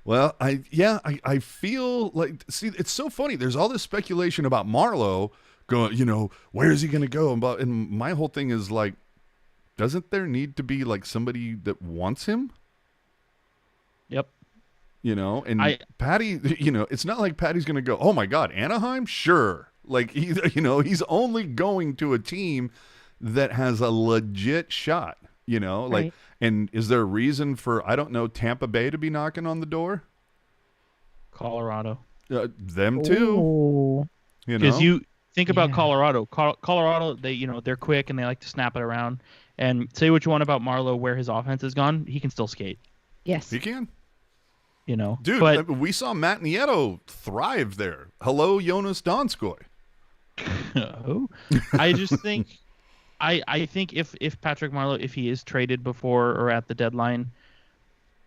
Well, I feel like, see, it's so funny. There's all this speculation about Marlo going, where is he going to go? And my whole thing is like, doesn't there need to be like somebody that wants him? Yep. And Patty, it's not like Patty's going to go, oh my God, Anaheim? Sure. Like, he's only going to a team that has a legit shot, Right. and is there a reason for, I don't know, Tampa Bay to be knocking on the door? Colorado. Them too, Ooh. Because you think about Yeah. Colorado. Colorado, they're quick and they like to snap it around. And say what you want about Marlo, where his offense has gone, he can still skate. Yes. he can. Dude. But we saw Matt Nieto thrive there. Hello, Jonas Donskoy. Oh. I just think I think if Patrick Marleau, if he is traded before or at the deadline,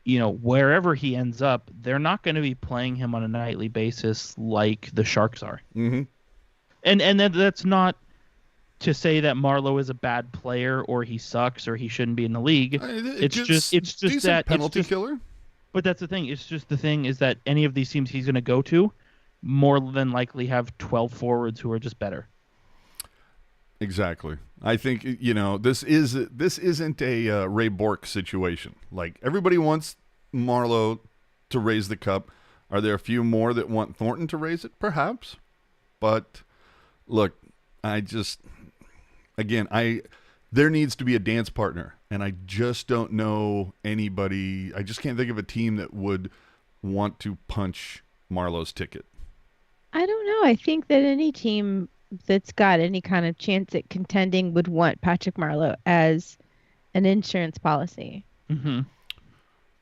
wherever he ends up, they're not going to be playing him on a nightly basis like the Sharks are. Mm-hmm. And that's not to say that Marleau is a bad player or he sucks or he shouldn't be in the league. It's just that penalty killer. But that's the thing. It's just the thing is that any of these teams he's going to go to more than likely have 12 forwards who are just better. Exactly. I think, this isn't a Ray Bork situation. Like, everybody wants Marleau to raise the cup. Are there a few more that want Thornton to raise it? Perhaps. But look, there needs to be a dance partner, and I just don't know anybody. I just can't think of a team that would want to punch Marlowe's ticket. I don't know. I think that any team that's got any kind of chance at contending would want Patrick Marleau as an insurance policy. Mm-hmm.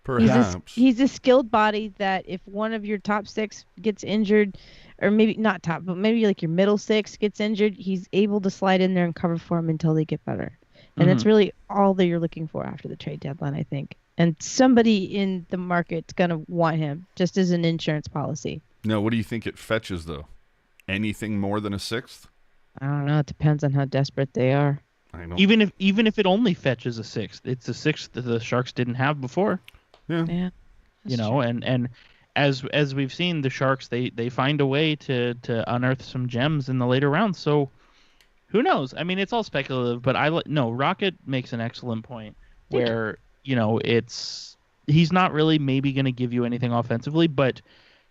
Perhaps. He's a skilled body that if one of your top six gets injured, or maybe not top, but maybe like your middle six gets injured, he's able to slide in there and cover for them until they get better. And that's really all that you're looking for after the trade deadline, I think. And somebody in the market's going to want him just as an insurance policy. No, what do you think it fetches, though? Anything more than a sixth? I don't know. It depends on how desperate they are. I know. Even if it only fetches a sixth, it's a sixth that the Sharks didn't have before. Yeah. True. And as we've seen, the Sharks they find a way to unearth some gems in the later rounds. So who knows? I mean, it's all speculative, but Rocket makes an excellent point where he's not really maybe going to give you anything offensively, but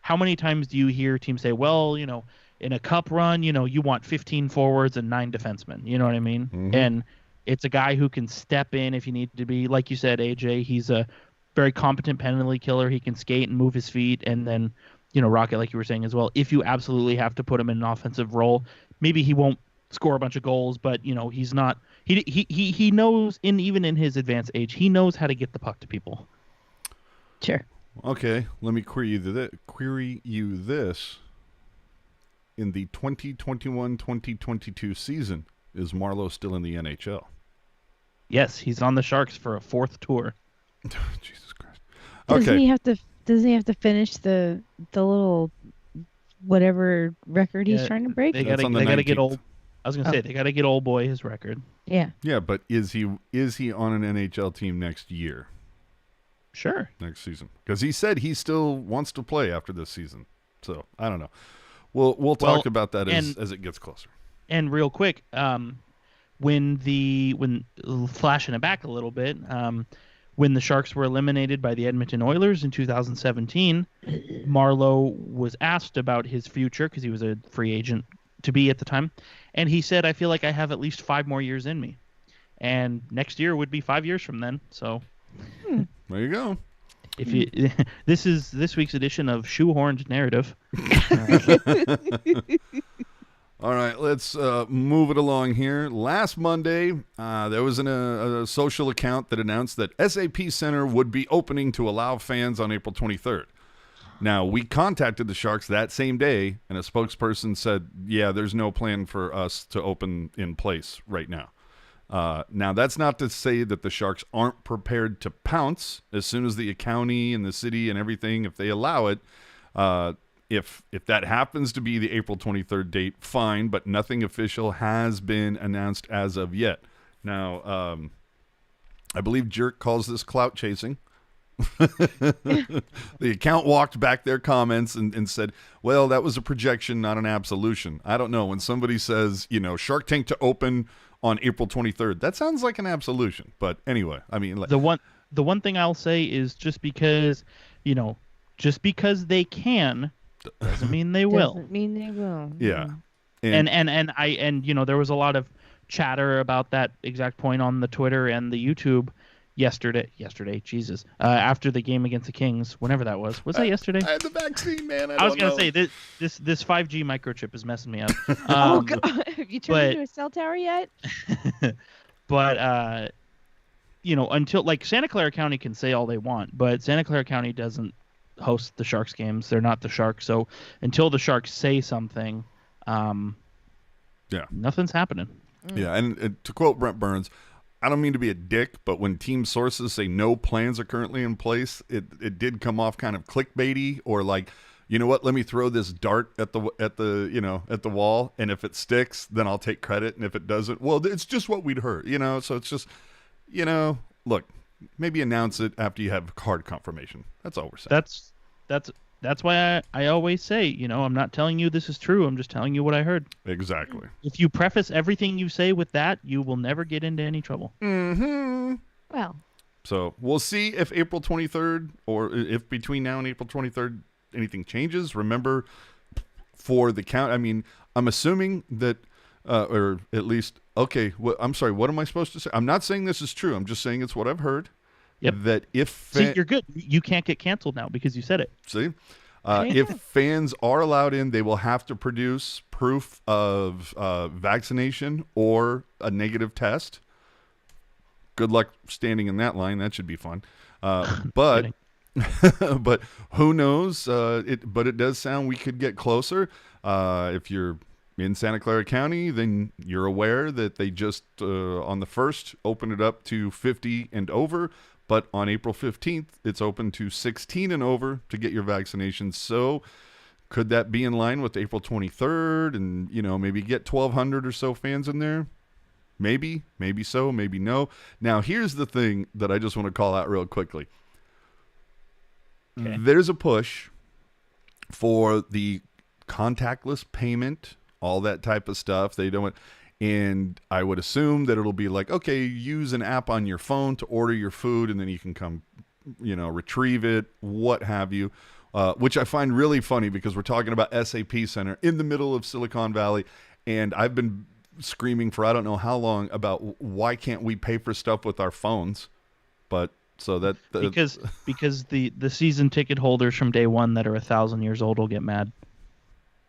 how many times do you hear teams say, well, in a cup run, you want 15 forwards and 9 defensemen. You know what I mean? Mm-hmm. And it's a guy who can step in if you need to be. Like you said, AJ, he's a very competent penalty killer. He can skate and move his feet. And then, Rocket, like you were saying as well, if you absolutely have to put him in an offensive role, maybe he won't score a bunch of goals, but, he's not – he knows, even in his advanced age, he knows how to get the puck to people. Sure. Okay, let me query you this. In the 2021-2022 season, is Marlo still in the NHL? Yes, he's on the Sharks for a 4th tour. Jesus Christ. Doesn't Okay. he have to finish the little whatever record he's trying to break? They That's got on the to get 19th. old. I was gonna say they got to get old boy his record. Yeah. Yeah, but is he on an NHL team next year? Sure. Next season? Because he said he still wants to play after this season. So I don't know. We'll talk about that as it gets closer. And real quick, when flashing it back a little bit, when the Sharks were eliminated by the Edmonton Oilers in 2017, Marlo was asked about his future because he was a free agent to be at the time, and he said, "I feel like I have at least 5 more years in me, and next year would be 5 years from then." So There you go. if you this is this week's edition of Shoehorned Narrative. All right, let's move it along here. Last Monday, there was a social account that announced that SAP Center would be opening to allow fans on April 23rd. Now, we contacted the Sharks that same day, and a spokesperson said, yeah, there's no plan for us to open in place right now. Now, that's not to say that the Sharks aren't prepared to pounce as soon as the county and the city and everything, if they allow it. If that happens to be the April 23rd date, fine, but nothing official has been announced as of yet. Now, I believe Jerk calls this clout chasing, The account walked back their comments and said, well, that was a projection, not an absolution. I don't know. When somebody says, Shark Tank to open on April 23rd, that sounds like an absolution. But anyway, I mean, the one thing I'll say is just because they can doesn't mean they will. Doesn't mean they will. Yeah. And there was a lot of chatter about that exact point on the Twitter and the YouTube yesterday, Jesus, after the game against the Kings, whenever that was that yesterday? I had the vaccine, man. I was going to say, this 5G microchip is messing me up. Oh, God. Have you turned into a cell tower yet? But, until, like, Santa Clara County can say all they want, but Santa Clara County doesn't host the Sharks games. They're not the Sharks. So until the Sharks say something, nothing's happening. Yeah, and to quote Brent Burns, I don't mean to be a dick, but when team sources say no plans are currently in place, it did come off kind of clickbaity, or like, you know what, let me throw this dart at the wall, and if it sticks, then I'll take credit, and if it doesn't, well, it's just what we'd heard, so it's just, look, maybe announce it after you have hard confirmation. That's all we're saying. That's why I always say, I'm not telling you this is true. I'm just telling you what I heard. Exactly. If you preface everything you say with that, you will never get into any trouble. Mm-hmm. Well. So we'll see if April 23rd, or if between now and April 23rd, anything changes. Remember, for the count, I mean, I'm assuming that, or at least, okay, I'm sorry, what am I supposed to say? I'm not saying this is true. I'm just saying it's what I've heard. Yep. That if see, you're good. You can't get canceled now because you said it. See, if fans are allowed in, they will have to produce proof of vaccination or a negative test. Good luck standing in that line. That should be fun. But but who knows? But it does sound we could get closer. If you're in Santa Clara County, then you're aware that they just on the 1st opened it up to 50 and over. But on April 15th, it's open to 16 and over to get your vaccination. So could that be in line with April 23rd and, maybe get 1,200 or so fans in there? Maybe so, maybe no. Now, here's the thing that I just want to call out real quickly. Okay. There's a push for the contactless payment, all that type of stuff. They don't want... And I would assume that it'll be like, okay, use an app on your phone to order your food, and then you can come, retrieve it, what have you, which I find really funny because we're talking about SAP Center in the middle of Silicon Valley, and I've been screaming for I don't know how long about why can't we pay for stuff with our phones, but so that... because the season ticket holders from day one that are 1,000 years old will get mad.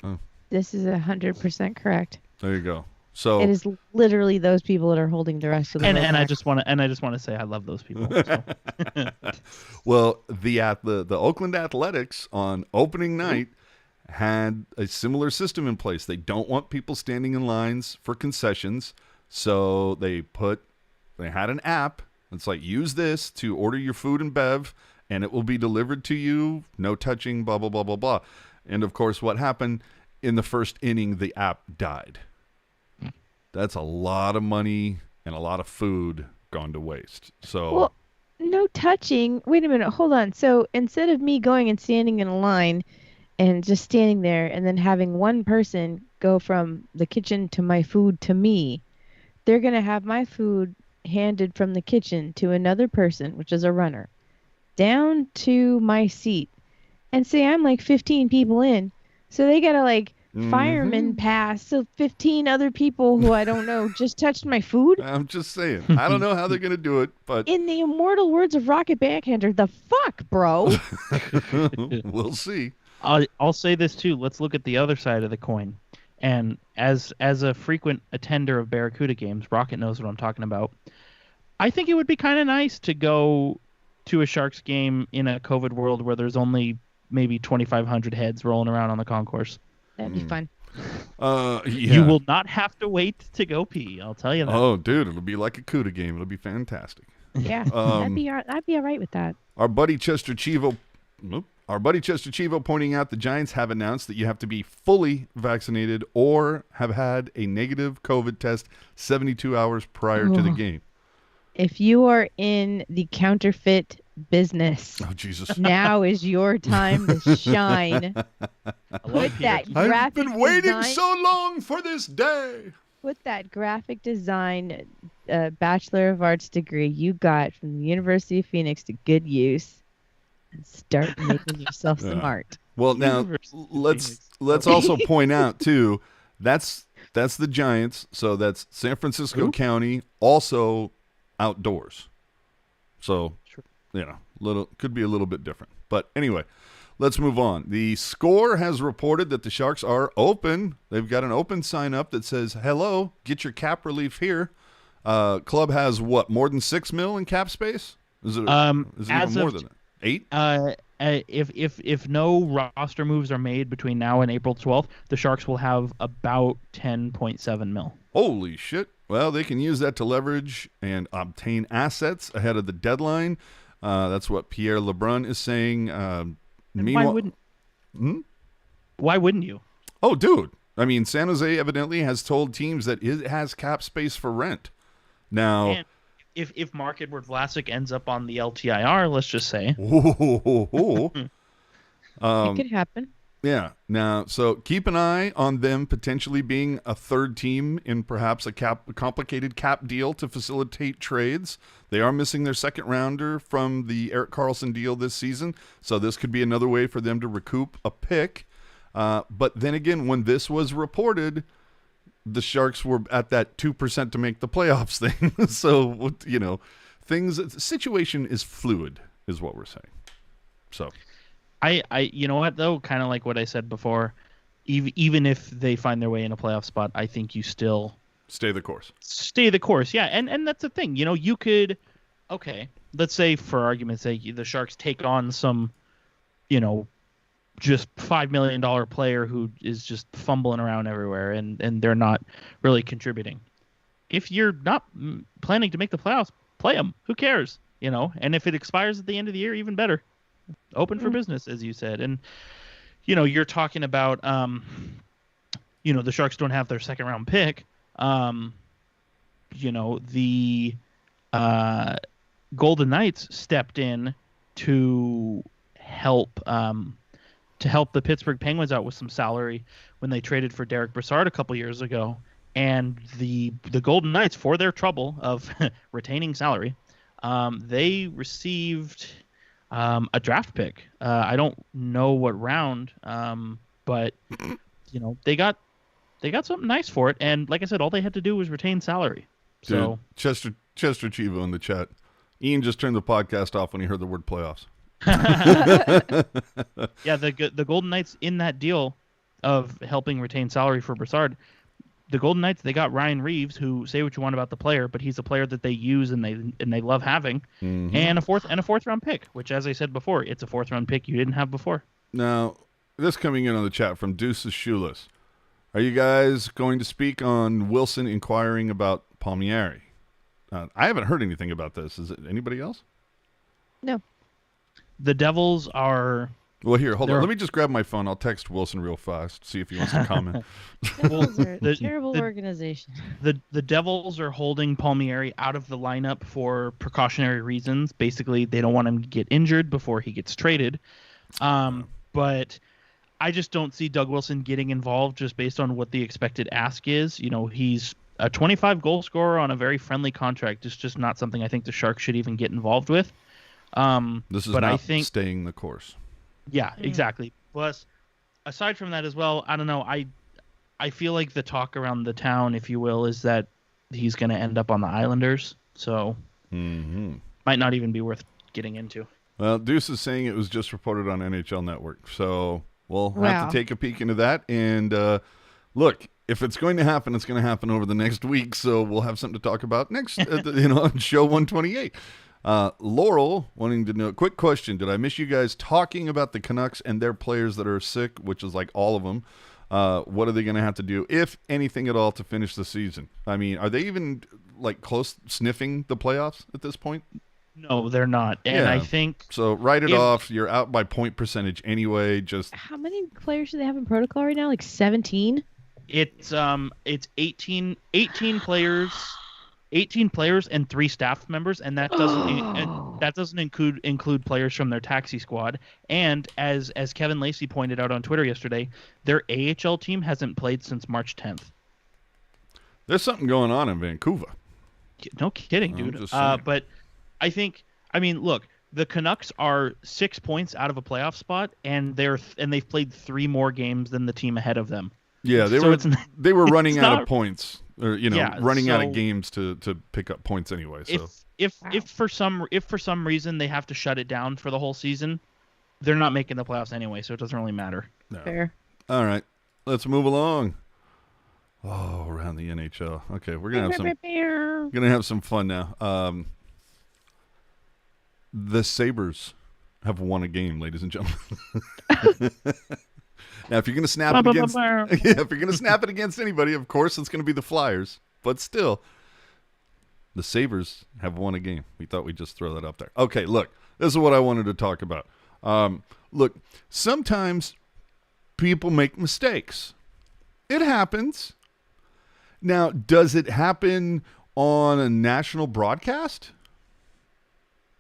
Oh. This is 100% correct. There you go. So it is literally those people that are holding the rest of the and I just want to say I love those people. So. Well, the Oakland Athletics on opening night had a similar system in place. They don't want people standing in lines for concessions, so they had an app. It's like, use this to order your food and bev, and it will be delivered to you. No touching, blah blah blah blah blah. And of course, what happened in the first inning? The app died. That's a lot of money and a lot of food gone to waste. So, well, no touching. Wait a minute. Hold on. So instead of me going and standing in a line and just standing there and then having one person go from the kitchen to my food to me, they're going to have my food handed from the kitchen to another person, which is a runner, down to my seat. And say I'm like 15 people in. So they got to fireman pass, so 15 other people who I don't know just touched my food. I'm just saying. I don't know how they're going to do it, but... In the immortal words of Rocket Backhander, the fuck, bro? We'll see. I'll say this, too. Let's look at the other side of the coin. And as a frequent attender of Barracuda games, Rocket knows what I'm talking about. I think it would be kind of nice to go to a Sharks game in a COVID world where there's only maybe 2,500 heads rolling around on the concourse. That'd be fun. Yeah. You will not have to wait to go pee. I'll tell you that. Oh, dude, it'll be like a CUDA game. It'll be fantastic. Yeah, I'd be all right with that. Our buddy Chester Chivo pointing out the Giants have announced that you have to be fully vaccinated or have had a negative COVID test 72 hours prior to the game. If you are in the counterfeit business. Oh, Jesus. Now is your time to shine. Put that I've graphic been waiting design, so long for this day. put that graphic design Bachelor of Arts degree you got from the University of Phoenix to good use and start making yourself some art. Well, now let's also point out too, that's the Giants, so that's San Francisco County, also outdoors. So, could be a little bit different. But anyway, let's move on. The Score has reported that the Sharks are open. They've got an open sign up that says, "Hello, get your cap relief here." Club has what, more than $6 million in cap space? Is it even more than that? 8? If no roster moves are made between now and April 12th, the Sharks will have about 10.7 mil. Holy shit. Well, they can use that to leverage and obtain assets ahead of the deadline. That's what Pierre LeBrun is saying. Why wouldn't you? Oh, dude. I mean, San Jose evidently has told teams that it has cap space for rent. Now, and if Mark Edward Vlasic ends up on the LTIR, let's just say. It could happen. Yeah. Now, so keep an eye on them potentially being a third team in perhaps a complicated cap deal to facilitate trades. They are missing their second rounder from the Erik Karlsson deal this season, so this could be another way for them to recoup a pick. But then again, when this was reported, the Sharks were at that 2% to make the playoffs thing. So, the situation is fluid, is what we're saying. So, I you know what though, kind of like what I said before, even if they find their way in a playoff spot, I think you still stay the course. Stay the course, yeah, and that's the thing. You could, okay, let's say for argument's sake, the Sharks take on some, just $5 million player who is just fumbling around everywhere and they're not really contributing. If you're not planning to make the playoffs, play them. Who cares? And if it expires at the end of the year, even better. Open for business, as you said. And, you're talking about, the Sharks don't have their second round pick. The Golden Knights stepped in to help the Pittsburgh Penguins out with some salary when they traded for Derek Brassard a couple years ago. And the Golden Knights, for their trouble of retaining salary, they received a draft pick. I don't know what round, but they got something nice for it. And like I said, all they had to do was retain salary. So Chester Chivo in the chat. Ian just turned the podcast off when he heard the word playoffs. Yeah, the Golden Knights in that deal of helping retain salary for Brassard, the Golden Knights, they got Ryan Reeves, who, say what you want about the player, but he's a player that they use and they love having, and a fourth round pick, which, as I said before, it's a fourth round pick you didn't have before. Now, this coming in on the chat from Deuces Shoeless. Are you guys going to speak on Wilson inquiring about Palmieri? I haven't heard anything about this. Is it anybody else? No. The Devils are... Well, here, hold on. Let me just grab my phone. I'll text Wilson real fast, see if he wants to comment. Devils are a terrible organization. The Devils are holding Palmieri out of the lineup for precautionary reasons. Basically, they don't want him to get injured before he gets traded. But I just don't see Doug Wilson getting involved just based on what the expected ask is. He's a 25-goal scorer on a very friendly contract. It's just not something I think the Sharks should even get involved with. This is not staying the course. Yeah, exactly. Plus, aside from that as well, I don't know. I feel like the talk around the town, if you will, is that he's going to end up on the Islanders. So, might not even be worth getting into. Well, Deuce is saying it was just reported on NHL Network. So, we'll have to take a peek into that. And look, if it's going to happen, it's going to happen over the next week. So, we'll have something to talk about next, on show 128. Laurel wanting to know, quick question. Did I miss you guys talking about the Canucks and their players that are sick, which is like all of them? What are they going to have to do, if anything at all, to finish the season? I mean, are they even like close sniffing the playoffs at this point? No, they're not. And I think so. Write it off. You're out by point percentage anyway. Just how many players do they have in protocol right now? Like 17? It's 18 players 18 players and 3 staff members, and that doesn't include players from their taxi squad. And as Kevin Lacey pointed out on Twitter yesterday, their AHL team hasn't played since March 10th. There's something going on in Vancouver. No kidding, dude. But I mean, look, the Canucks are 6 points out of a playoff spot, and they've played 3 more games than the team ahead of them. Yeah, they were running out of points, or running out of games to pick up points anyway. So if for some reason they have to shut it down for the whole season, they're not making the playoffs anyway, so it doesn't really matter. No. Fair. All right, let's move along. Oh, around the NHL. Okay, we're gonna have some fun now. The Sabres have won a game, ladies and gentlemen. Now, if you're gonna snap it against anybody, of course it's gonna be the Flyers. But still, the Sabres have won a game. We thought we'd just throw that up there. Okay, look, this is what I wanted to talk about. Look, sometimes people make mistakes. It happens. Now, does it happen on a national broadcast?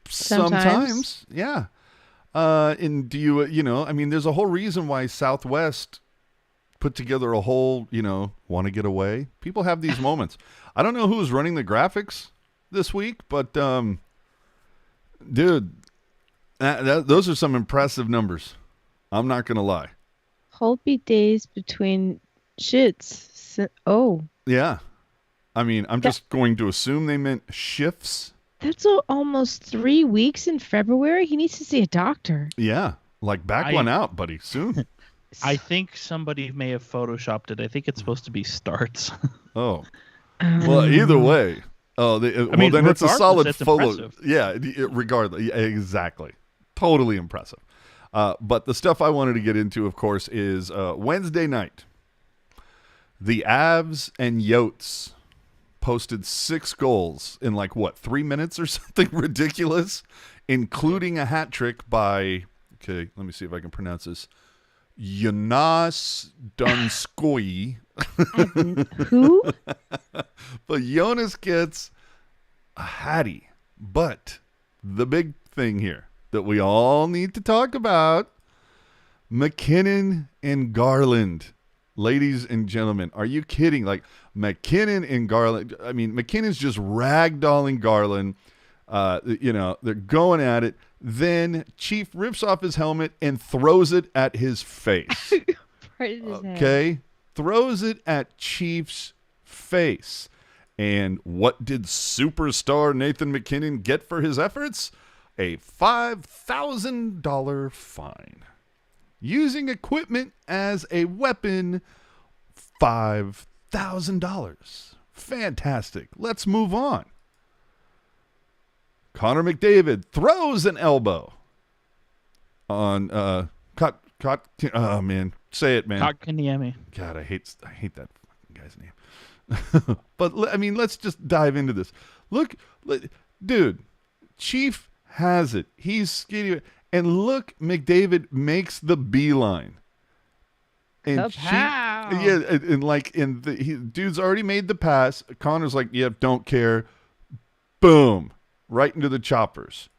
Sometimes, yeah. And do I mean, there's a whole reason why Southwest put together a whole, want to get away. People have these moments. I don't know who's running the graphics this week, but, dude, those are some impressive numbers. I'm not going to lie. Holby days between shits. Oh. Yeah. I mean, I'm just going to assume they meant shifts. That's almost 3 weeks in February. He needs to see a doctor. Yeah. Back one out, buddy, soon. I think somebody may have photoshopped it. I think it's supposed to be starts. Oh. Well, either way. Oh, then it's a solid photo. Impressive. Yeah, regardless. Yeah, exactly. Totally impressive. But the stuff I wanted to get into, of course, is Wednesday night. The Avs and Yotes posted 6 goals in 3 minutes or something ridiculous, including a hat trick by, okay, let me see if I can pronounce this, Jonas Donskoy. Who? But Jonas gets a hattie. But the big thing here that we all need to talk about, MacKinnon and Garland. Ladies and gentlemen, are you kidding? MacKinnon and Garland. I mean, MacKinnon's just ragdolling Garland. They're going at it. Then Chief rips off his helmet and throws it at his face. Right in his head. Okay? Throws it at Chief's face. And what did superstar Nathan MacKinnon get for his efforts? A $5,000 fine. Using equipment as a weapon, $5,000. Fantastic. Let's move on. Connor McDavid throws an elbow on oh man, say it, man. Kotkaniemi. God, I hate that guy's name. But I mean, let's just dive into this. Look, dude, Chief has it. He's skinny. And look, McDavid makes the beeline. And dude's already made the pass. Connor's like, yep, don't care. Boom. Right into the choppers.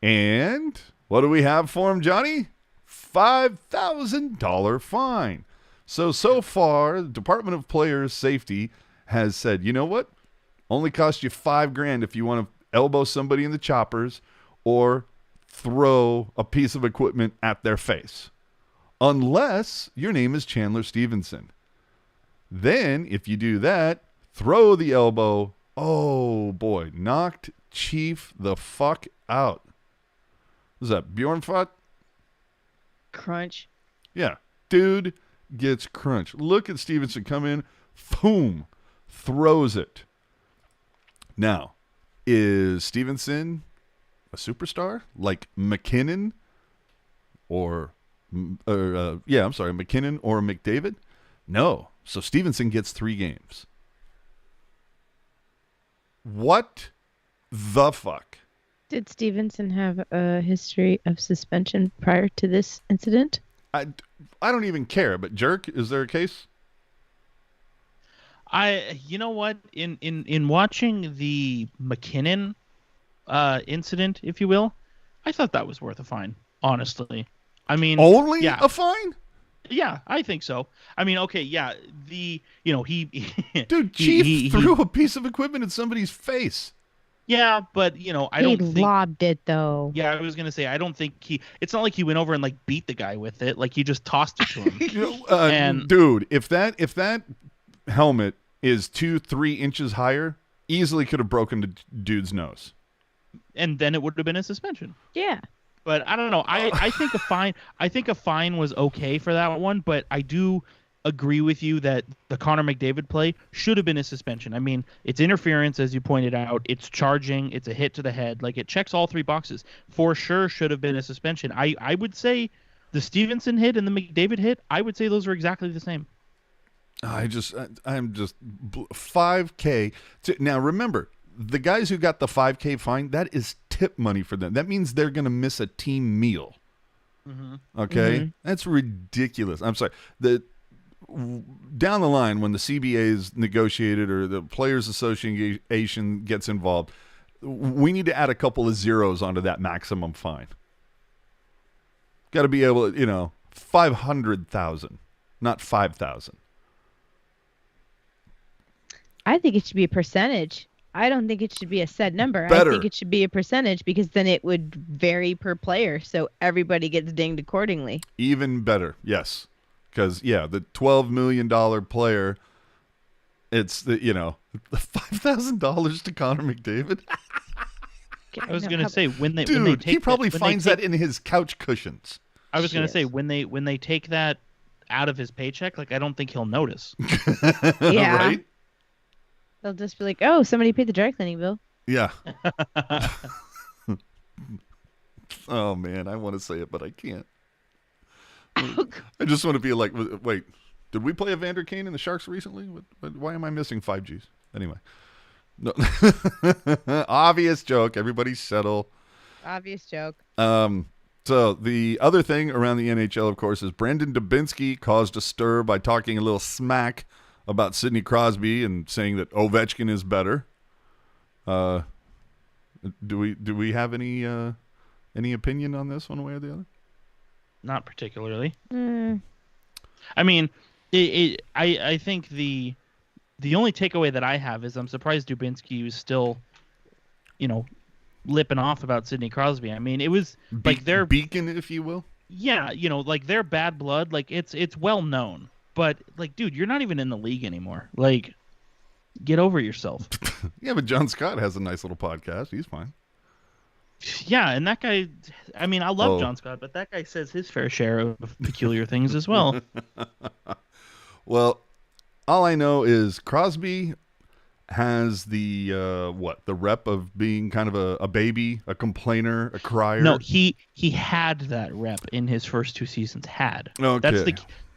And what do we have for him, Johnny? $5,000 fine. So far, the Department of Players Safety has said, you know what? Only cost you $5,000 if you want to elbow somebody in the choppers or throw a piece of equipment at their face. Unless your name is Chandler Stephenson. Then, if you do that, throw the elbow. Oh, boy. Knocked Chief the fuck out. Was that Bjornfot? Crunch. Yeah. Dude gets crunched. Look at Stephenson come in. Boom. Throws it. Now, is Stephenson a superstar like MacKinnon MacKinnon or McDavid? No. So Stephenson gets 3 games. What the fuck? Did Stephenson have a history of suspension prior to this incident? I don't even care, but jerk, is there a case? You know what? In watching the MacKinnon incident, if you will, I thought that was worth a fine. Honestly, I mean, Only yeah, a fine? yeah, I think so. I mean, okay, yeah, he Dude, Chief threw a piece of equipment in somebody's face. Yeah, but I don't think. He lobbed it though. Yeah, I was gonna say I don't think he. It's not like he went over and like beat the guy with it. Like he just tossed it to him. And dude, if that helmet is 2-3 inches higher, easily could have broken the dude's nose. And then it would have been a suspension. Yeah. But I don't know. I think a fine. I think a fine was okay for that one. But I do agree with you that the Connor McDavid play should have been a suspension. I mean, it's interference, as you pointed out. It's charging. It's a hit to the head. Like, it checks all three boxes. For sure should have been a suspension. I would say the Stephenson hit and the McDavid hit, I would say those are exactly the same. I'm just 5K. Now, remember, the guys who got the 5K fine, that is tip money for them. That means they're going to miss a team meal. Mm-hmm. Okay? Mm-hmm. That's ridiculous. I'm sorry. Down the line, when the CBA is negotiated or the Players Association gets involved, we need to add a couple of zeros onto that maximum fine. Got to be able to, 500,000, not 5,000. I think it should be a percentage. I don't think it should be a set number. Better. I think it should be a percentage because then it would vary per player, so everybody gets dinged accordingly. Even better, yes. Because, the $12 million player, it's the $5,000 to Connor McDavid. I was going to say when they dude, take he probably finds that in his couch cushions. I was going to say when they take that out of his paycheck, like I don't think he'll notice. Yeah, right? They'll just be like, "Oh, somebody paid the dry cleaning bill." Yeah. Oh man, I want to say it, but I can't. I just want to be like, wait, did we play Evander Kane and the Sharks recently? Why am I missing 5Gs? Anyway. No. Obvious joke. Everybody settle. Obvious joke. So the other thing around the NHL, of course, is Brendan Dubinsky caused a stir by talking a little smack about Sidney Crosby and saying that Ovechkin is better. Do we have any opinion on this one way or the other? Not particularly. I mean, I think the only takeaway that I have is I'm surprised Dubinsky was still, lipping off about Sidney Crosby. I mean, it was like their beacon, if you will. Yeah, like their bad blood, like it's well known. But like, dude, you're not even in the league anymore. Like, get over yourself. Yeah, but John Scott has a nice little podcast. He's fine. Yeah, and that guy, I mean, I love John Scott, but that guy says his fair share of peculiar things as well. Well, all I know is Crosby has the rep of being kind of a baby, a complainer, a crier. No, he had that rep in his first two seasons. Okay.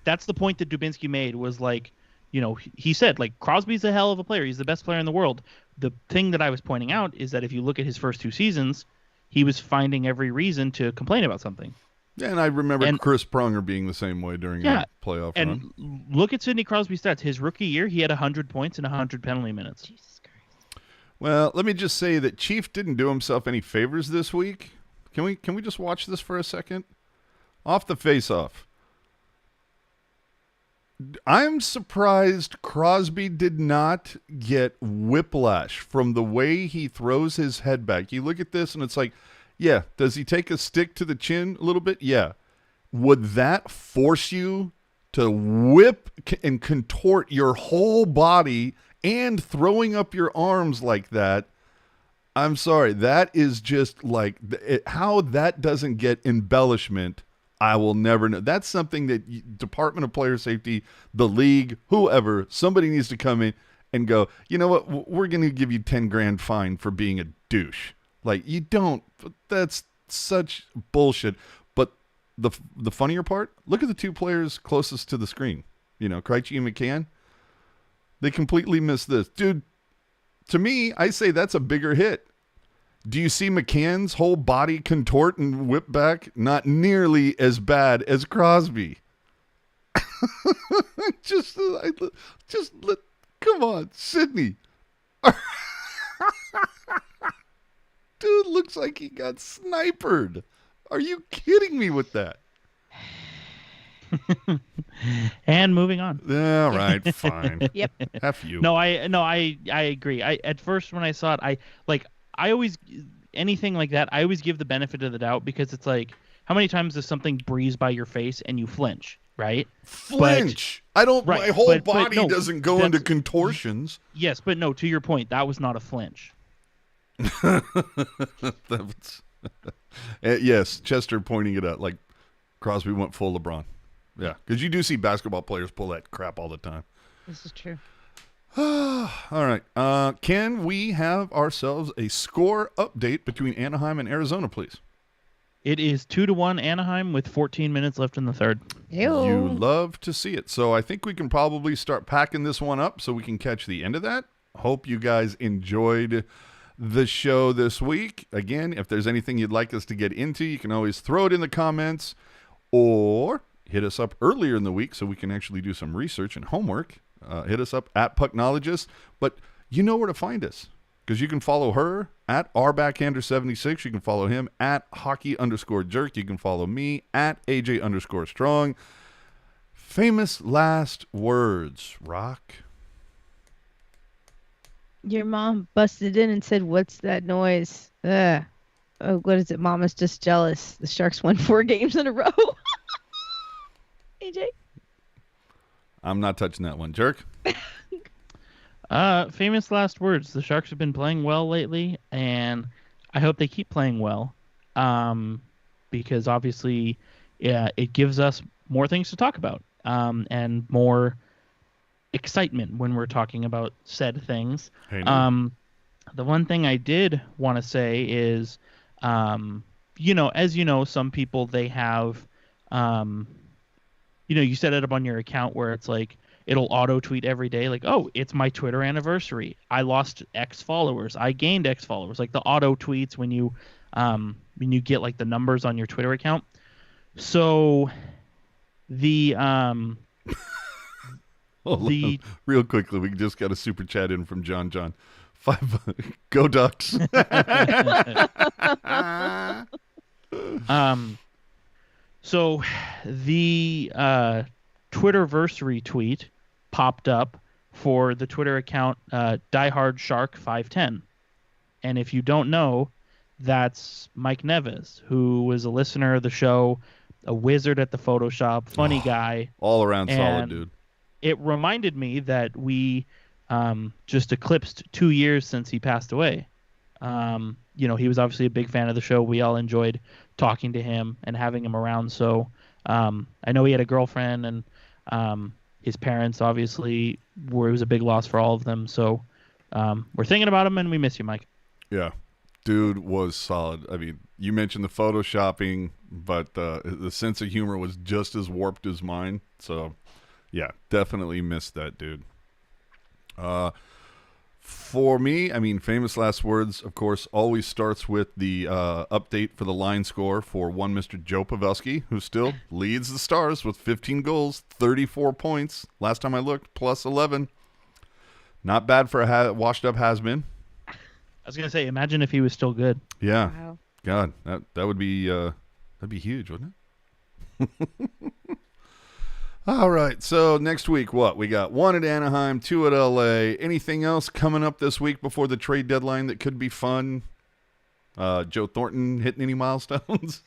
That's the point that Dubinsky made was like, he said like Crosby's a hell of a player. He's the best player in the world. The thing that I was pointing out is that if you look at his first two seasons, he was finding every reason to complain about something. Yeah, and I remember Chris Pronger being the same way during a playoff run. And look at Sidney Crosby's stats. His rookie year, he had 100 points and 100 penalty minutes. Jesus Christ. Well, let me just say that Chief didn't do himself any favors this week. Can we just watch this for a second? Off the face-off. I'm surprised Crosby did not get whiplash from the way he throws his head back. You look at this and it's like, yeah, does he take a stick to the chin a little bit? Yeah. Would that force you to whip and contort your whole body and throwing up your arms like that? I'm sorry. That is just like how that doesn't get embellishment. I will never know. That's something that Department of Player Safety, the league, whoever, somebody needs to come in and go, you know what? We're going to give you 10 grand fine for being a douche. Like, you don't. That's such bullshit. But the funnier part, look at the two players closest to the screen. Krejci and McCann. They completely missed this. Dude, to me, I say that's a bigger hit. Do you see McCann's whole body contort and whip back? Not nearly as bad as Crosby. just let Come on, Sidney. Dude looks like he got snipered. Are you kidding me with that? And moving on. All right, fine. Yep. F you. No, I agree. At first when I saw it, I always anything like that, I always give the benefit of the doubt because it's like, how many times does something breeze by your face and you flinch, right? Flinch. I don't. Right, my whole but body no, doesn't go into contortions. Yes, but no. To your point, that was not a flinch. That's, yes, Chester pointing it out like Crosby went full LeBron. Yeah, because you do see basketball players pull that crap all the time. This is true. All right. Can we have ourselves a score update between Anaheim and Arizona, please? It is 2-1 Anaheim with 14 minutes left in the third. Ew. You love to see it. So I think we can probably start packing this one up so we can catch the end of that. Hope you guys enjoyed the show this week. Again, if there's anything you'd like us to get into, you can always throw it in the comments or hit us up earlier in the week so we can actually do some research and homework. Hit us up at Pucknologists. But you know where to find us because you can follow her at rbackhander76. You can follow him at hockey_jerk. You can follow me at AJ_strong. Famous last words, Rock. Your mom busted in and said, "What's that noise?" Oh, what is it? Mama's just jealous. The Sharks won 4 games in a row. AJ? I'm not touching that one, Jerk. Famous last words. The Sharks have been playing well lately, and I hope they keep playing well. Because obviously, it gives us more things to talk about, and more excitement when we're talking about said things. Hey, no. The one thing I did want to say is, as you know, some people they have, you set it up on your account where it's like it'll auto tweet every day, like, oh, it's my Twitter anniversary. I lost X followers. I gained X followers. Like the auto tweets when you get like the numbers on your Twitter account. So the real quickly, we just got a super chat in from John. 5 go Ducks. So the Twitterversary tweet popped up for the Twitter account DieHardShark510. And if you don't know, that's Mike Neves, who was a listener of the show, a wizard at the Photoshop, funny guy. All around solid dude. It reminded me that we just eclipsed 2 years since he passed away. He was obviously a big fan of the show. We all enjoyed talking to him and having him around. So I know he had a girlfriend, and his parents obviously it was a big loss for all of them. So we're thinking about him, and we miss you, Mike. Yeah, dude was solid. I mean, you mentioned the photoshopping, but the sense of humor was just as warped as mine. So yeah, definitely missed that dude. For me, I mean, famous last words, of course, always starts with the update for the line score for one Mr. Joe Pavelski, who still leads the Stars with 15 goals, 34 points. Last time I looked, plus 11. Not bad for a washed-up has-been. I was going to say, imagine if he was still good. Yeah. Wow. God, that would be that'd be huge, wouldn't it? All right, so next week, what? We got 1 at Anaheim, 2 at LA. Anything else coming up this week before the trade deadline that could be fun? Joe Thornton hitting any milestones?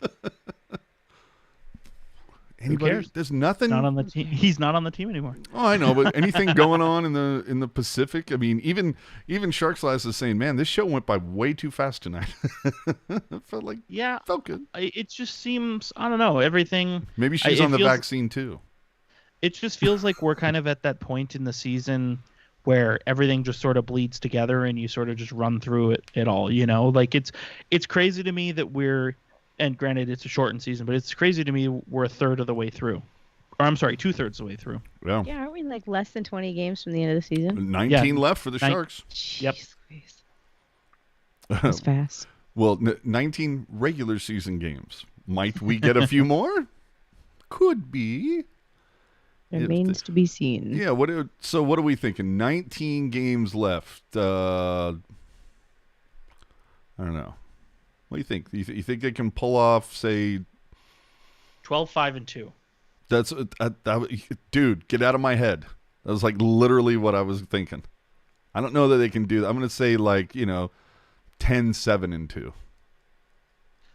Anybody? Who cares? There's nothing. Not on the team. He's not on the team anymore. Oh, I know, but anything going on in the Pacific? I mean, even Sharks Last is saying, man, this show went by way too fast tonight. It felt good. It just seems, I don't know, everything. Maybe she's on the vaccine too. It just feels like we're kind of at that point in the season where everything just sort of bleeds together and you sort of just run through it all, Like it's crazy to me that and granted it's a shortened season, but it's crazy to me we're a third of the way through. Or I'm sorry, 2/3 of the way through. Yeah. Yeah, aren't we like less than 20 games from the end of the season? 19 left for the Sharks. Yep. Jeez. That's fast. Well, 19 regular season games. Might we get a few more? Could be. Remains to be seen. Yeah. So what are we thinking? 19 games left. I don't know. What do you think? You think they can pull off, say, 12-5-2? that's dude, get out of my head. That was like literally what I was thinking. I don't know that they can do that. I'm going to say 10-7-2.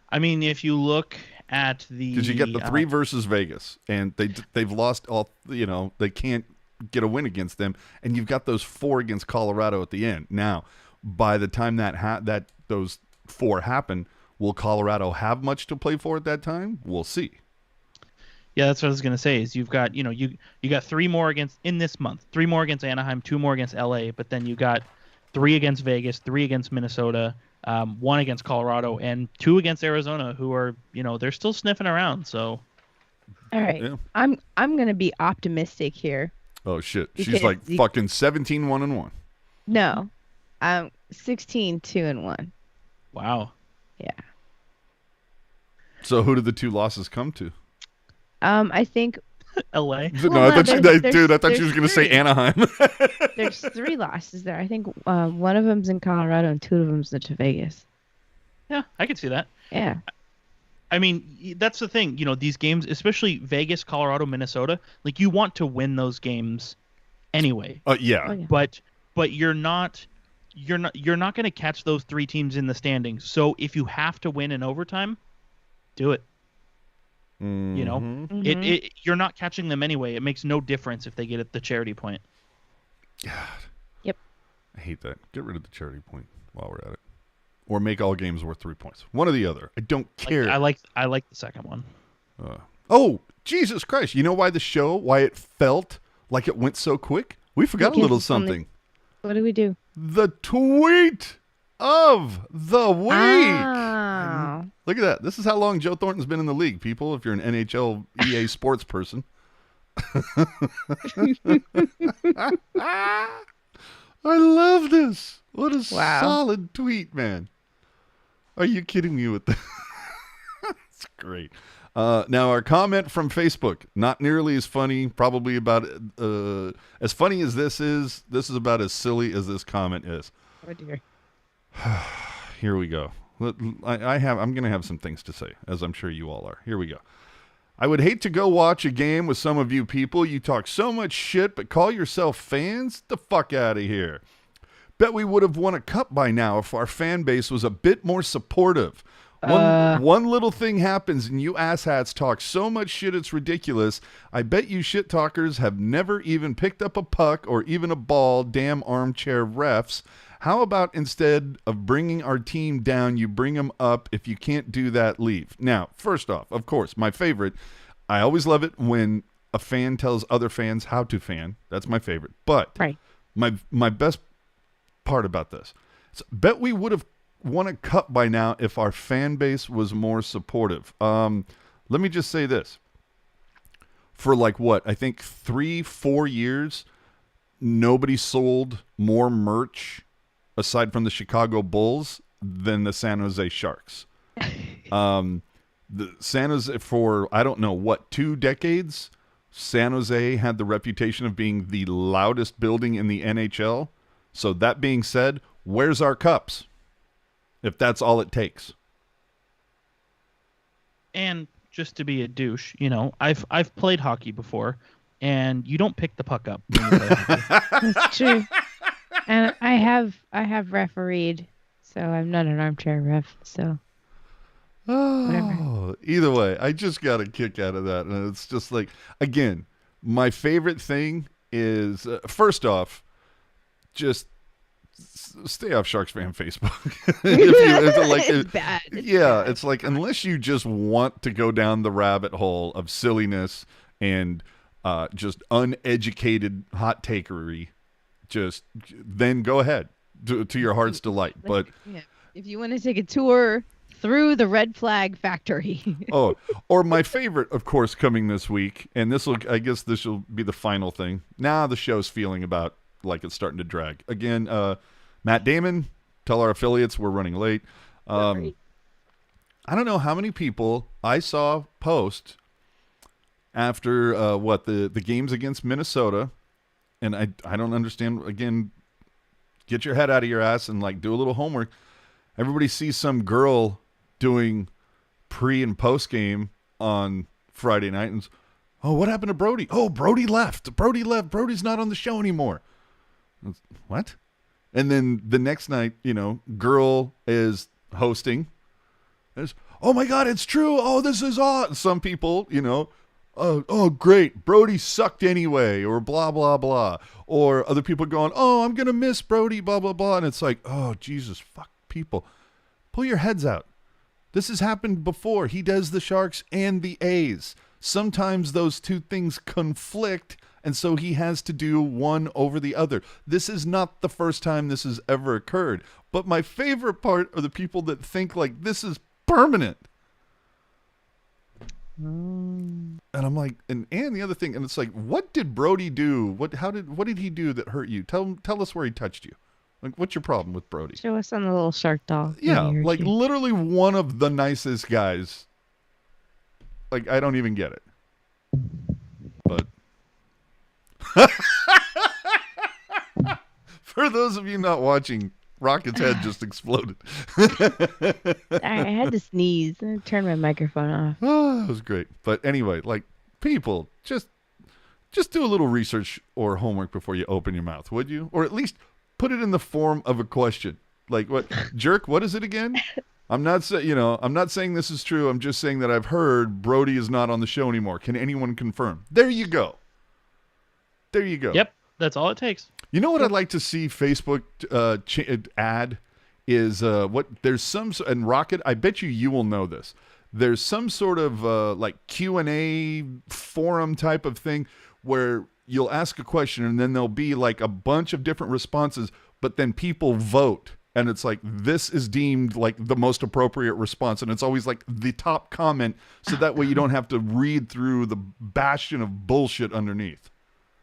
I mean, if you look at the... Because you get the 3 versus Vegas, and they've lost all, they can't get a win against them, and you've got those 4 against Colorado at the end. Now, by the time that those 4 happen, will Colorado have much to play for at that time? We'll see. Yeah, that's what I was gonna say. Is you've got you got 3 more in this month, 3 more against Anaheim, 2 more against LA, but then you got 3 against Vegas, 3 against Minnesota, 1 against Colorado, and 2 against Arizona, who are they're still sniffing around. So, all right, yeah. I'm gonna be optimistic here. Oh shit, she's like fucking 17-1-1. No, 16-2-1. Wow. Yeah. So who did the 2 losses come to? I think LA. No, I thought she was going to say Anaheim. There's 3 losses there. I think one of them's in Colorado and 2 of them's to Vegas. Yeah, I could see that. Yeah. I mean, that's the thing. These games, especially Vegas, Colorado, Minnesota, like you want to win those games anyway. Yeah. Oh, yeah. But you're not going to catch those 3 teams in the standings. So if you have to win in overtime, do it. Mm-hmm. You're not catching them anyway. It makes no difference if they get at the charity point. God. Yep. I hate that. Get rid of the charity point while we're at it, or make all games worth 3 points. One or the other. I don't care. I like the second one. Oh, Jesus Christ! You know why it felt like it went so quick? We forgot a little something. What do we do? The tweet of the week. Oh. Look at that. This is how long Joe Thornton's been in the league, people, if you're an NHL EA sports person. I love this. What a solid tweet, man. Are you kidding me with that? That's great. Now, our comment from Facebook, not nearly as funny, probably about as funny as this is about as silly as this comment is. Oh, dear. Here we go. I'm going to have some things to say, as I'm sure you all are. Here we go. I would hate to go watch a game with some of you people. You talk so much shit, but call yourself fans? The fuck out of here. Bet we would have won a cup by now if our fan base was a bit more supportive. One little thing happens and you asshats talk so much shit it's ridiculous. I bet you shit talkers have never even picked up a puck or even a ball, damn armchair refs. How about instead of bringing our team down, you bring them up? If you can't do that, leave. Now, first off, of course, my favorite, I always love it when a fan tells other fans how to fan. That's my favorite. But right. my best part about this is bet we would have won a cup by now if our fan base was more supportive. Let me just say this. For I think 3-4 years, nobody sold more merch aside from the Chicago Bulls than the San Jose Sharks. The San Jose, for, 2 decades, San Jose had the reputation of being the loudest building in the NHL. So that being said, where's our cups? If that's all it takes. And just to be a douche, I've played hockey before, and you don't pick the puck up when you play hockey. That's true. And I have refereed, so I'm not an armchair ref. So. Oh, either way, I just got a kick out of that, and it's just like, again, my favorite thing is first off, just stay off Sharks fan Facebook. It's bad. It's like, unless you just want to go down the rabbit hole of silliness and just uneducated hot takery, just then go ahead to your heart's delight. But if you want to take a tour through the red flag factory. Or my favorite, of course, coming this week, and I guess this will be the final thing. Now the show's feeling about like it's starting to drag. Again, Matt Damon, tell our affiliates we're running late. I don't know how many people I saw post, after the games against Minnesota, and I don't understand. Again, get your head out of your ass and like do a little homework. Everybody sees some girl doing pre and post game on Friday night, and oh, what happened to Brody? Oh, Brody left. Brody left. Brody's not on the show anymore. What? And then the next night, girl is hosting. There's, oh my God, it's true. Oh, this is awesome. Some people, oh, great. Brody sucked anyway, or blah, blah, blah. Or other people going, oh, I'm going to miss Brody, blah, blah, blah. And it's like, oh, Jesus, fuck people. Pull your heads out. This has happened before. He does the Sharks and the A's. Sometimes those two things conflict, and so he has to do one over the other. This is not the first time this has ever occurred. But my favorite part are the people that think like this is permanent. And I'm like, and the other thing, and it's like, what did Brody do? What did he do that hurt you? Tell us where he touched you. Like, what's your problem with Brody? Show us on the little shark doll. Yeah, like literally one of the nicest guys. Like, I don't even get it. But for those of you not watching, Rocket's head just exploded. I had to sneeze and turn my microphone off. Oh, that was great. But anyway, like, people, just do a little research or homework before you open your mouth, would you? Or at least put it in the form of a question. Like, what, jerk, what is it again? I'm not saying this is true. I'm just saying that I've heard Brody is not on the show anymore. Can anyone confirm? There you go. Yep, that's all it takes. You know what I'd like to see Facebook add is there's some, and Rocket, I bet you will know this. There's some sort of like Q&A forum type of thing where you'll ask a question and then there'll be like a bunch of different responses, but then people vote. And it's like, this is deemed like the most appropriate response. And it's always like the top comment. So that way you don't have to read through the bastion of bullshit underneath.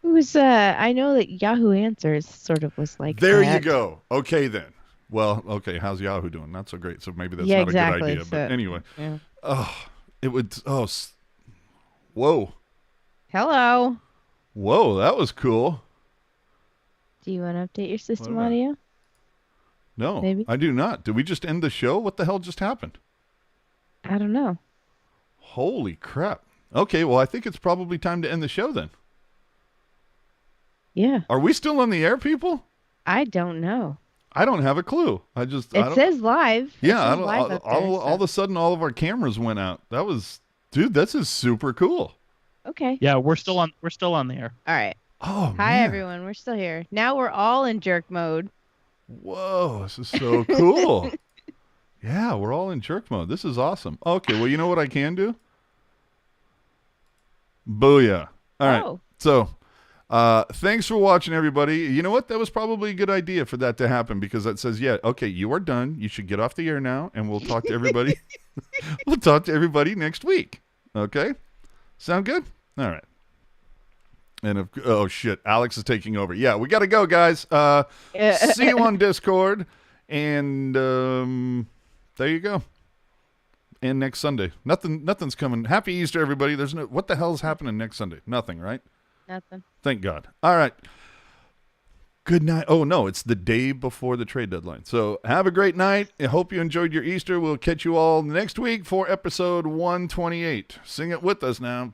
It was, I know that Yahoo Answers sort of was like there that. You go. Okay, then. Well, okay, how's Yahoo doing? Not so great. So maybe that's yeah, not exactly. a good idea. So, but anyway. Yeah. Whoa. Hello. Whoa, that was cool. Do you want to update your system audio? No, Maybe. I do not. Did we just end the show? What the hell just happened? I don't know. Holy crap. Okay, well, I think it's probably time to end the show then. Yeah. Are we still on the air, people? I don't know. I don't have a clue. It says live. Yeah, all of a sudden all of our cameras went out. This is super cool. Okay. Yeah, we're still on the air. All right. Oh, Hi, man. everyone. We're still here. Now we're all in jerk mode. Whoa, this is so cool. Yeah, we're all in jerk mode. This is awesome. Okay, well, you know what I can do? Booyah. All right. Oh. So, thanks for watching, everybody. You know what? That was probably a good idea for that to happen because that says, yeah, okay, you are done. You should get off the air now, and we'll talk to everybody. We'll talk to everybody next week. Okay? Sound good? All right. And oh shit, Alex is taking over. Yeah, we got to go, guys. See you on Discord, and there you go. And next Sunday, nothing's coming. Happy Easter, everybody. There's no. What the hell is happening next Sunday? Nothing, right? Nothing. Thank God. All right. Good night. Oh no, it's the day before the trade deadline. So have a great night. I hope you enjoyed your Easter. We'll catch you all next week for episode 128. Sing it with us now.